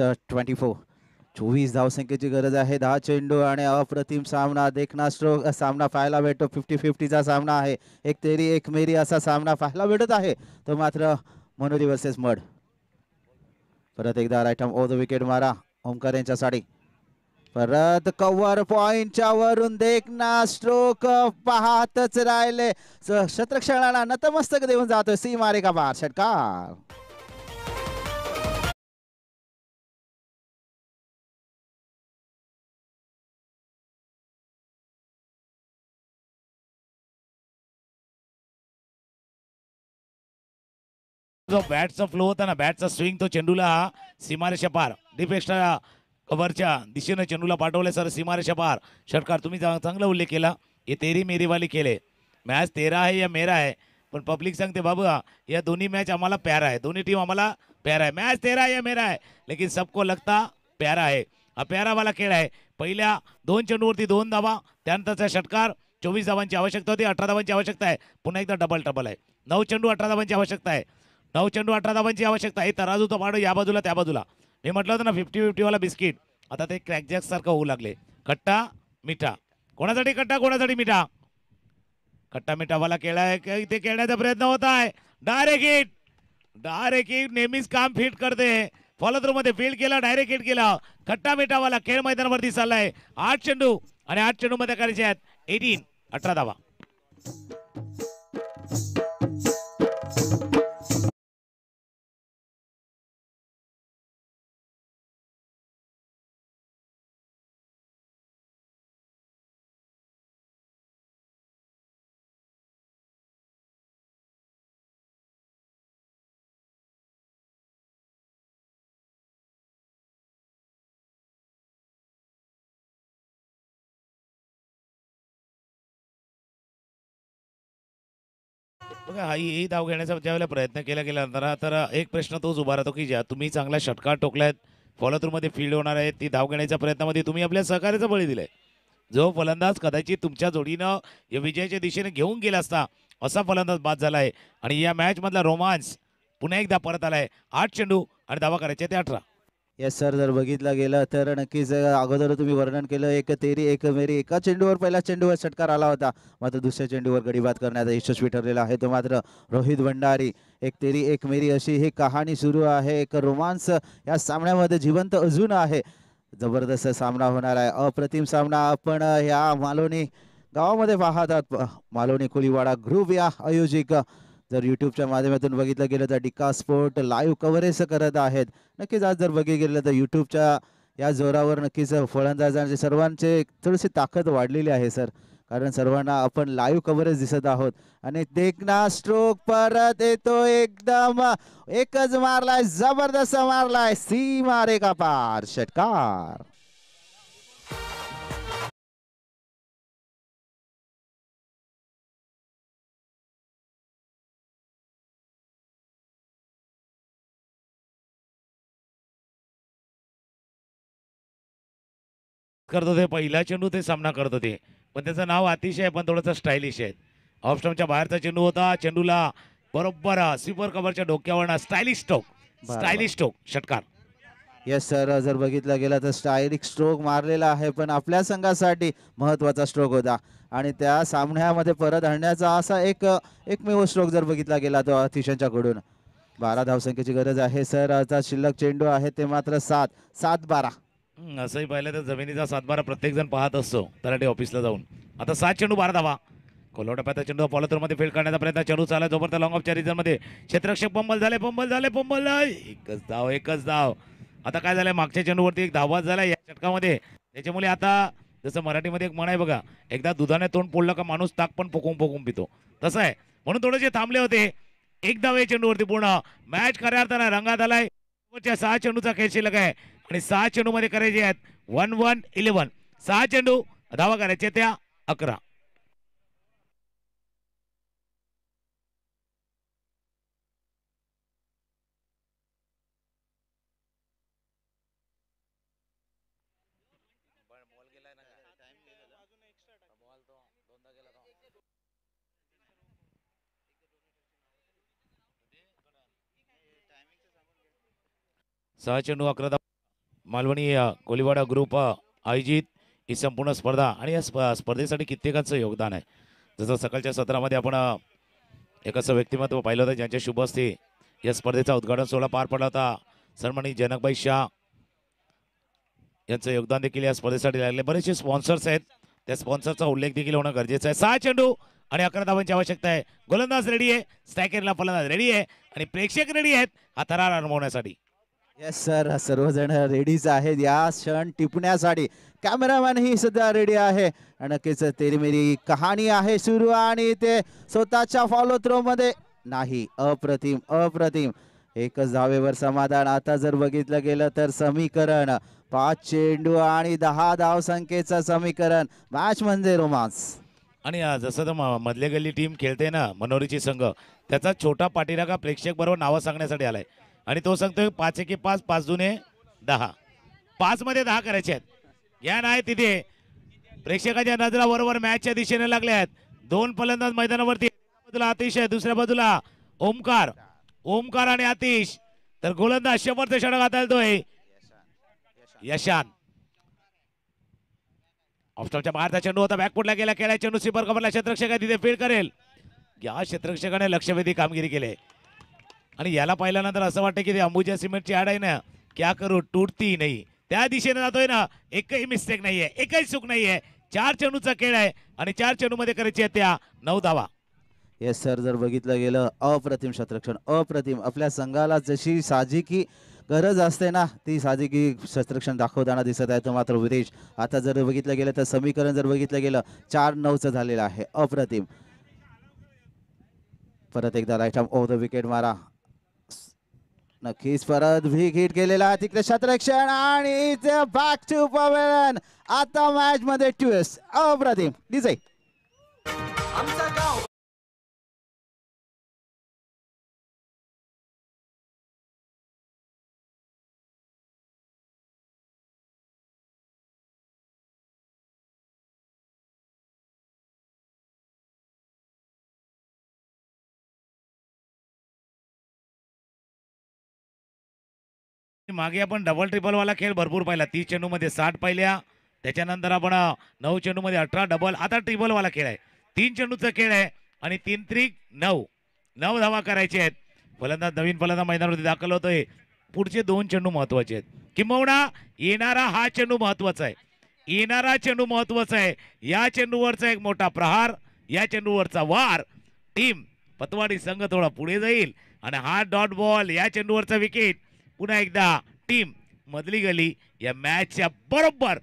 24 धावसंख्येची गरज आहे. 10 चेंडू आणि अप्रतिम सामना, देखना स्ट्रोक सामना पाहायला भेटतो. 50-50चा सामना आहे. एक तेरी एक मेरी असा सामना पाहायला भेटत आहे. तो मात्र मनोरी वर्सेस मड. परत एकदा right arm over the wicket मारा ओंकार यांच्यासाठी. परत कव्हर पॉइंटच्या वरून देखना स्ट्रोक पाहतच राहिले. शतरक्षणाला नतमस्तक देऊन जातोय सी मारे का बार षटकार. जो बॅटचा फ्लो होता ना, बॅटचा स्विंग, तो चेंडूला सीमारेषा पार डीप एक्स्ट्रा कव्हरच्या दिशेने चेंडूला पाठवले सर, सीमारेषा पार षटकार. तुम्ही चांगला उल्लेख केला, हे तेरी मेरीवाली खेळ मॅच 13 आहे या मेरा आहे. पण पब्लिक सांगते बाबा या दोन्ही मॅच आम्हाला प्यारा आहे, दोन्ही टीम आम्हाला प्यारा आहे. मॅच 13 आहे या मेरा आहे, लेकिन सबको लगता प्यारा आहे. हा प्यारावाला खेळ आहे. पहिल्या 2 चेंडूवरती 2 धावा, त्यानंतरचा षटकार. 24 धावांची आवश्यकता होती, 18 धावांची आवश्यकता आहे. पुन्हा एकदा डबल आहे. 9 चेंडू 18 धावांची आवश्यकता आहे. 9 चेंडू 18 धावांची आवश्यकता आहे. तराजू तो पाडो या बाजूला त्या बाजूला. मी म्हटलं होतं ना 50-50 वाला बिस्किट, आता ते क्रॅकजॅक सारखं होऊ लागले. खट्टा मिठा, कोणासाठी खट्टा कोणासाठी मिठा. खट्टा मिठावाला खेळ आहे, इथे खेळण्याचा प्रयत्न होत आहे. डायरेक्ट हिट नेहमीच काम फिट करते. फॉलो थ्रू मध्ये फील्ड केला, डायरेक्ट हिट केला. खट्टा मिठावाला खेळ मैदानावरती चाललाय. 8 चेंडू आणि 8 चेंडू मध्ये करायचे आहेत 18 धावा. बघा, ही धाव घेण्याचा ज्यावेळेला प्रयत्न केला गेल्यानंतर तर एक प्रश्न तोच उभा राहतो की ज्या तुम्ही चांगला षटकार ठोकलायत, फॉलो थ्रू मध्ये फील्ड होणार आहे, ती धाव घेण्याच्या प्रयत्नामध्ये तुम्ही आपल्या सहकार्याचा बळी दिलाय. जो फलंदाज कदाचित तुमच्या जोडीनं या विजयाच्या दिशेने घेऊन गेला असता, असा फलंदाज बाद झालाय. आणि या मॅच मधला रोमांस पुन्हा एकदा परत आलाय. 8 चेंडू आणि धावा करायचे ते 18. येस सर, जर बघितलं गेलं तर नक्कीच अगोदर तुम्ही वर्णन केलं, एक तेरी एक मेरी. एका चेंडूवर पहिल्या चेंडूवर षटकार आला होता, मात्र दुसऱ्या चेंडूवर गडीबाद करण्याचा यशस्वी ठरलेला आहे तो मात्र रोहित भंडारी. एक तेरी एक मेरी अशी ही कहाणी सुरू आहे. एक रोमांस या सामन्यामध्ये जिवंत अजून आहे. जबरदस्त सामना होणार आहे, अप्रतिम सामना. आपण ह्या मालोनी गावामध्ये पाहतात. मालोनी कोलीवाडा ग्रुप या आयोजिक जर यूट्यूबच्या माध्यमातून बघितलं गेलं तर डिका स्पोर्ट लाईव्ह कव्हरेज करत आहेत. नक्कीच आज जर बघितलं गेलं तर यूट्यूबच्या या जोरावर नक्कीच फलंदाजांचे सर्वांचे थोडीशी ताकद वाढलेली आहे सर. कारण सर्वांना आपण लाईव्ह कव्हरेज दिसत आहोत. आणि देखना स्ट्रोक परत येतो एकदम एकच मारलाय, जबरदस्त मारलाय, सीमा रेखा पार, षटकार. करत होते पहिला चेंडू ते सामना करत होते, पण त्याचं नाव अतिशय आहे, पण थोडंसं स्टायलिश आहे. ऑफ स्टंपच्या बाहेरचा चेंडू होता, चेंडूला बरोबर स्वीपर कव्हरच्या डोक्यावर स्टायलिश स्ट्रोक, स्टायलिश स्ट्रोक, षटकार. येस सर, जर बघितलं गेलं तर स्टायलिश स्ट्रोक मारलेला आहे, पण आपल्या संघासाठी महत्वाचा स्ट्रोक होता आणि त्या सामन्यामध्ये परत आणण्याचा असा एकमेव स्ट्रोक जर बघितला गेला तो अतिशयच्याकडून. 12 धावसंख्येची गरज आहे सर. आता शिल्लक चेंडू आहे ते मात्र 7-12. असंही पाहिलं तर जमिनीचा 7-12 प्रत्येक जण पाहत असतो तलाठी ऑफिसला जाऊन. आता 7 चेंडू 12 धावा. कोल्हाट्याचा चेंडू फॉलोथ्रोमध्ये फील्ड करण्याचा प्रयत्न, चेंडू चालला जोपर्यंत लॉंग ऑफ च्या मध्ये क्षेत्ररक्षक पंबल झाले. एकच धाव. आता काय झालंय, मागच्या चेंडूवरती एक धावा झाला या षटकामध्ये. त्याच्यामुळे आता जसं मराठीमध्ये एक म्हण आहे बघा, एकदा दुधाने तोंड पोळलं का माणूस ताक पण पोकून पितो, तसं आहे. म्हणून थोडेसे थांबले होते. एक धाव या चेंडूवरती पूर्ण. मॅच खऱ्या अर्थानं रंगात आलाय. 6 चेंडूचा खेळ शिल्लक आहे आणि 6 चेंडू मध्ये करायचे आहेत 1-1-11. 6 चेंडू धावा करायचे त्या 11. सहा चेंडू 11 धावा. मालवणी कोलीवाडा ग्रुप आयोजित ही संपूर्ण स्पर्धा आणि या स्पर्धेसाठी कित्येकांचं योगदान आहे. जसं सकाळच्या सत्रामध्ये आपण एक असं व्यक्तिमत्व पाहिलं होतं ज्यांच्या शुभ हस्ते या स्पर्धेचा उद्घाटन सोहळा पार पडला होता. सन्माननीय जनकभाई शाह यांचं योगदान देखील या स्पर्धेसाठी लागले. बरेचसे स्पॉन्सर्स आहेत, त्या स्पॉन्सरचा उल्लेख देखील होणं गरजेचं आहे. 6 चेंडू आणि 11 धावांची आवश्यकता आहे. गोलंदाज रेडी आहे, स्ट्रायकरला फलंदाज रेडी आहे आणि प्रेक्षक रेडी आहेत हा थरार अनुभवण्यासाठी. येस सर, सर्वजण रेडीच आहेत या क्षण टिपण्यासाठी. कॅमेरामॅन ही सध्या रेडी आहे. नक्कीच तेरी मेरी कहाणी आहे सुरू आणि ते स्वतःच्या फॉलो थ्रो मध्ये नाही. अप्रतिम. एकच धावेवर समाधान. आता जर बघितलं गेलं तर समीकरण 5 चेंडू आणि 10 धावसंख्येचं समीकरण. मॅच म्हणजे रोमांस. आणि जसं तर मधल्या गल्ली टीम खेळते ना मनोरीची संघ, त्याचा छोटा पाठीराखा प्रेक्षक बरोबर नावं सांगण्यासाठी आलाय आणि तो सांगतोय 5-1-5, 5-2-10. 5 मध्ये 10 करायचे आहेत. या नाही तिथे प्रेक्षकांच्या नजरा बरोबर मॅचच्या दिशेने लागल्या आहेत. 2 फलंदाज मैदानावरती, बाजूला आतिश आहे, दुसऱ्या बाजूला ओमकार आणि आतिश. तर गोलंदाज शेवटचं षटक हाताळतोय यशान. ऑफस्टॉपच्या बाहेरचा चेंडू होता, बॅकफुटला गेला, खेळा चेंडू स्वीपर कव्हरला, क्षेत्ररक्षक आहे तिथे फील्ड करेल. या क्षेत्ररक्षकाने लक्षवेधी कामगिरी केली आणि याला पाहिल्यानंतर असं वाटतं की ते अंबुजा सिमेंटची आड आहे ना, क्या करू टूटती नाही, त्या दिशेने जातोय ना. एकही मिस्टेक नाहीये, एकही चूक नाहीये. 4 चेंडूचा खेळ आहे आणि 4 चेंडू मध्ये करायची आहे त्या 9 धावा. येस सर, जर बघितलं गेलं अप्रतिम क्षेत्ररक्षण, अप्रतिम. आपल्या संघाला जशी साहजिकी गरज असते ना, ती साहजिकी क्षेत्ररक्षण दाखवताना दिसत आहे तो मात्र विदेश. आता जर बघितलं गेलं तर समीकरण जर बघितलं गेलं 4-9चं झालेलं आहे. अप्रतिम. परत एकदा right arm over the wicket मारा. नक्कीच परत बिग हिट केलेला आहे तिकडे क्षेत्ररक्षण आणि बॅक टू पवेलियन. आता मॅच मध्ये ट्विस्ट. अप्रतिम. डिझाईन मागे आपण डबल ट्रिपल वाला खेळ भरपूर पाहिला. 30 चेंडू मध्ये 60 पाहिल्या, त्याच्यानंतर आपण 9 चेंडू मध्ये 18 डबल. आता ट्रिपल वाला खेळ आहे, 3 चेंडूचा खेळ आहे आणि 3-3-9 धावा करायचे आहेत. फलंदाज नवीन फलंदाज मैदानावरती दाखल होतोय. पुढचे 2 चेंडू महत्वाचे आहेत, किंबहुना येणारा हा चेंडू महत्वाचा आहे. या चेंडूवरचा एक मोठा प्रहार, या चेंडूवरचा वार, टीम पतवाडी संघ थोडा पुढे जाईल आणि हा डॉट बॉल, या चेंडूवरचा विकेट. पुन्हा एकदा टीम मधली गली या मॅचच्या बरोबर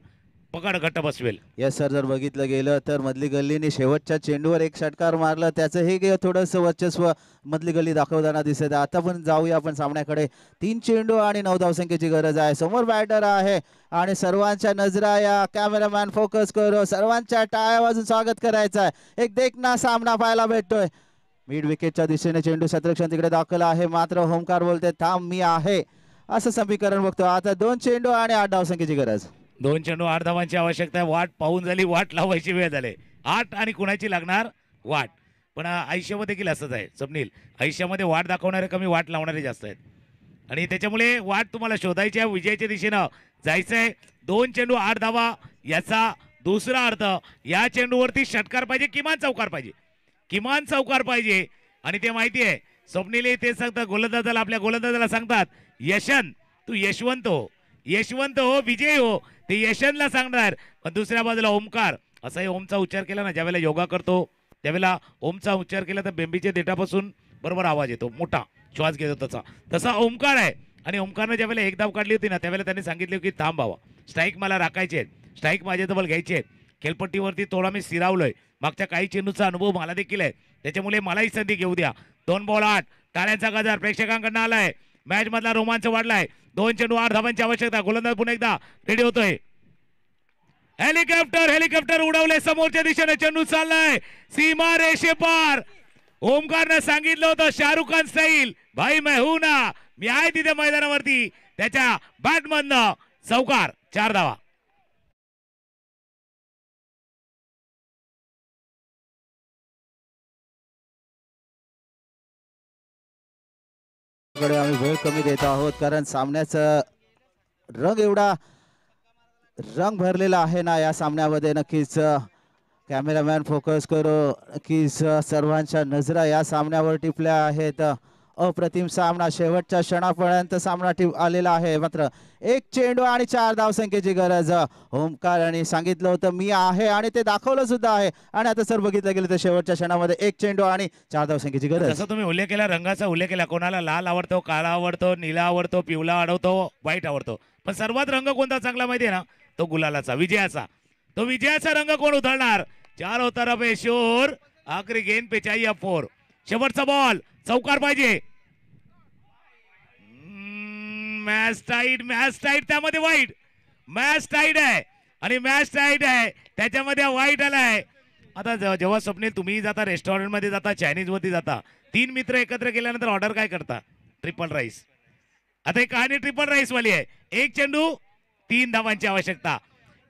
पकड घट्ट बसवेल. येस सर, जर बघितलं गेलं तर मधली गल्लीने शेवटच्या चेंडूवर एक षटकार मारला, त्याचं हे थोडंसं वर्चस्व मधली गल्ली दाखवताना दिसत आहे. आता पण जाऊया आपण सामन्याकडे. 3 चेंडू आणि 9 धावसंख्येची गरज आहे. समोर बॅटर आहे आणि सर्वांच्या नजरा या कॅमेरामॅन फोकस करो, सर्वांच्या टाळ्या वाजून स्वागत करायचं आहे. एक देखना सामना पाहायला भेटतोय. मिड विकेटच्या दिशेने चेंडू शतरक्षण तिकडे दाखल आहे, मात्र ओमकार बोलते थांब मी आहे, असं समीकरण बघतो. आता 2 चेंडू आणि 8 धावसंख्येची गरज. 2 चेंडू 8 धावांची आवश्यकता आहे. वाट पाहून झाली, वाट लावायची वेळ झाली. 8 आणि कुणाची लागणार वाट. पण आयुष्यामध्ये देखील असंच आहे स्वप्नील, आयुष्यामध्ये वाट दाखवणारे कमी, वाट लावणारे जास्त आहेत. आणि त्याच्यामुळे वाट तुम्हाला शोधायची आहे, विजयाच्या दिशेनं जायचं आहे. 2 चेंडू 8 धावा, याचा दुसरा अर्थ या चेंडूवरती षटकार पाहिजे, किमान चौकार पाहिजे, किमान चौकार पाहिजे. आणि ते माहिती आहे स्वप्नील ते सांगतात गोलंदाजाला, आपल्या गोलंदाजाला सांगतात यशन तू यशवंत हो, यशवंत हो, विजय हो, ते यशनला सांगणार. पण दुसऱ्या बाजूला ओमकार, असाही ओमचा उच्चार केला ना, ज्यावेळेला योगा करतो त्यावेळेला ओमचा उच्चार केला तर बेंबीच्या देठापासून बरोबर आवाज येतो, मोठा श्वास घेतो तसा ओमकार आहे. आणि ओमकारनं ज्यावेळेला एक धाव काढली होती ना, त्यावेळेला त्यांनी सांगितले की थांब बाबा, स्ट्राईक मला राखायचे आहेत, स्ट्राईक माझ्याजवळ घ्यायचे आहेत. खेळपट्टीवरती थोडा मी स्थिरावलोय, मागच्या काही चेंडूचा अनुभव मला देखील आहे, त्याच्यामुळे मलाही संधी घेऊ द्या. 2 बॉल 8, टाळ्यांचा गजर प्रेक्षकांकडून आलाय, मॅच मधला रोमांच वाढलाय. 2 चेंडू 8 धावांची आवश्यकता. गोलंदाज पुन्हा एकदा रेडी होतोय. हेलिकॉप्टर उडवले, समोरच्या दिशेने चेंडू चाललाय सीमा रेषे पार. ओमकारनं सांगितलं होतं शाहरुख खान स्टाईल, भाई मैं हूं ना, मी आहे तिथे मैदानावरती. त्याच्या बॅट मधनं चौकार, 4 धावा. कडे आम्ही वेळ कमी देत आहोत, कारण सामन्याचा रंग एवढा रंग भरलेला आहे ना या सामन्यामध्ये. नक्कीच कॅमेरामॅन फोकस करो, नक्कीच सर्वांच्या नजरा या सामन्यावर टिपल्या आहेत. अप्रतिम सामना, शेवटच्या क्षणापर्यंत सामना आलेला आहे. मात्र 1 चेंडू आणि 4 धावसंख्येची गरज. ओमकारने सांगितलं होतं मी आहे आणि ते दाखवलं सुद्धा आहे. आणि आता सर बघितलं गेलं तर शेवटच्या क्षणामध्ये 1 चेंडू आणि 4 धावसंख्येची गरज. जसं तुम्ही उल्लेख केला, रंगाचा उल्लेख केला, कोणाला लाल आवडतो, काळा आवडतो, निळा आवडतो, पिवळा आवडतो, व्हाईट आवडतो, पण सर्वात रंग कोणता चांगला माहिती आहे ना, तो गुलालाचा, विजयाचा. तो विजयाचा रंग कोण उधळणार? चारों तरफ है शोर, आखरी गेंद पे चाहिए 4. शेवटचा बॉल, चौकार पाहिजे. मॅच टाईट, त्यामध्ये वाईट, मॅच टाईट आहे आणि मॅच टाईट आहे, त्याच्यामध्ये वाईट आलाय. आता जेव्हा स्वप्नील तुम्ही जाता रेस्टॉरंटमध्ये, जाता चायनीज वरती जाता, 3 मित्र एकत्र केल्यानंतर ऑर्डर काय करता? Triple rice. आता ही कहाणी ट्रिपल राईस वाली आहे. 1 चेंडू 3 धावांची आवश्यकता.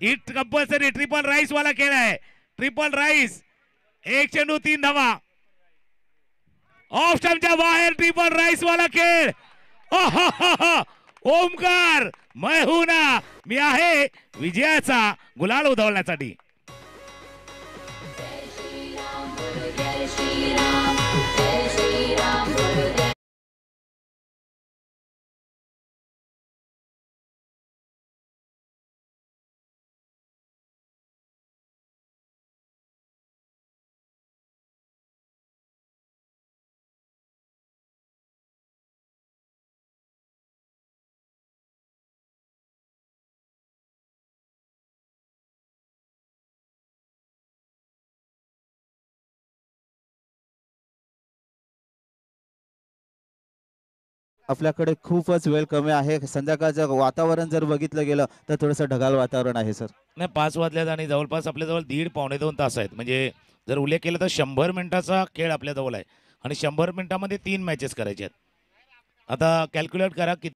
इट कंपल्सरी ट्रिपल राईस वाला खेळ आहे. ट्रिपल राईस, 1 चेंडू 3 धावा. ऑफ स्टंपच्या बाहेर ट्रिपल राईस वाला खेळ. ओमकार मैं हूं ना, मी आहे विजयाचा गुलाल उधळण्यासाठी. आपल्याकडे खूपच वेळ कमी आहे. संध्याकाळचं वातावरण जर बघितलं गेलं तर थोडंसं ढगाळ वातावरण आहे सर. नाही, 5 वाजल्यात आणि जवळपास आपल्याजवळ 1.5 पावणे 2 तास आहेत. म्हणजे जर उल्लेख केला तर 100 मिनिटाचा खेळ आपल्याजवळ आहे आणि 100 मिनिटामध्ये 3 मॅचेस करायचे आहेत. आता कॅल्क्युलेट करा की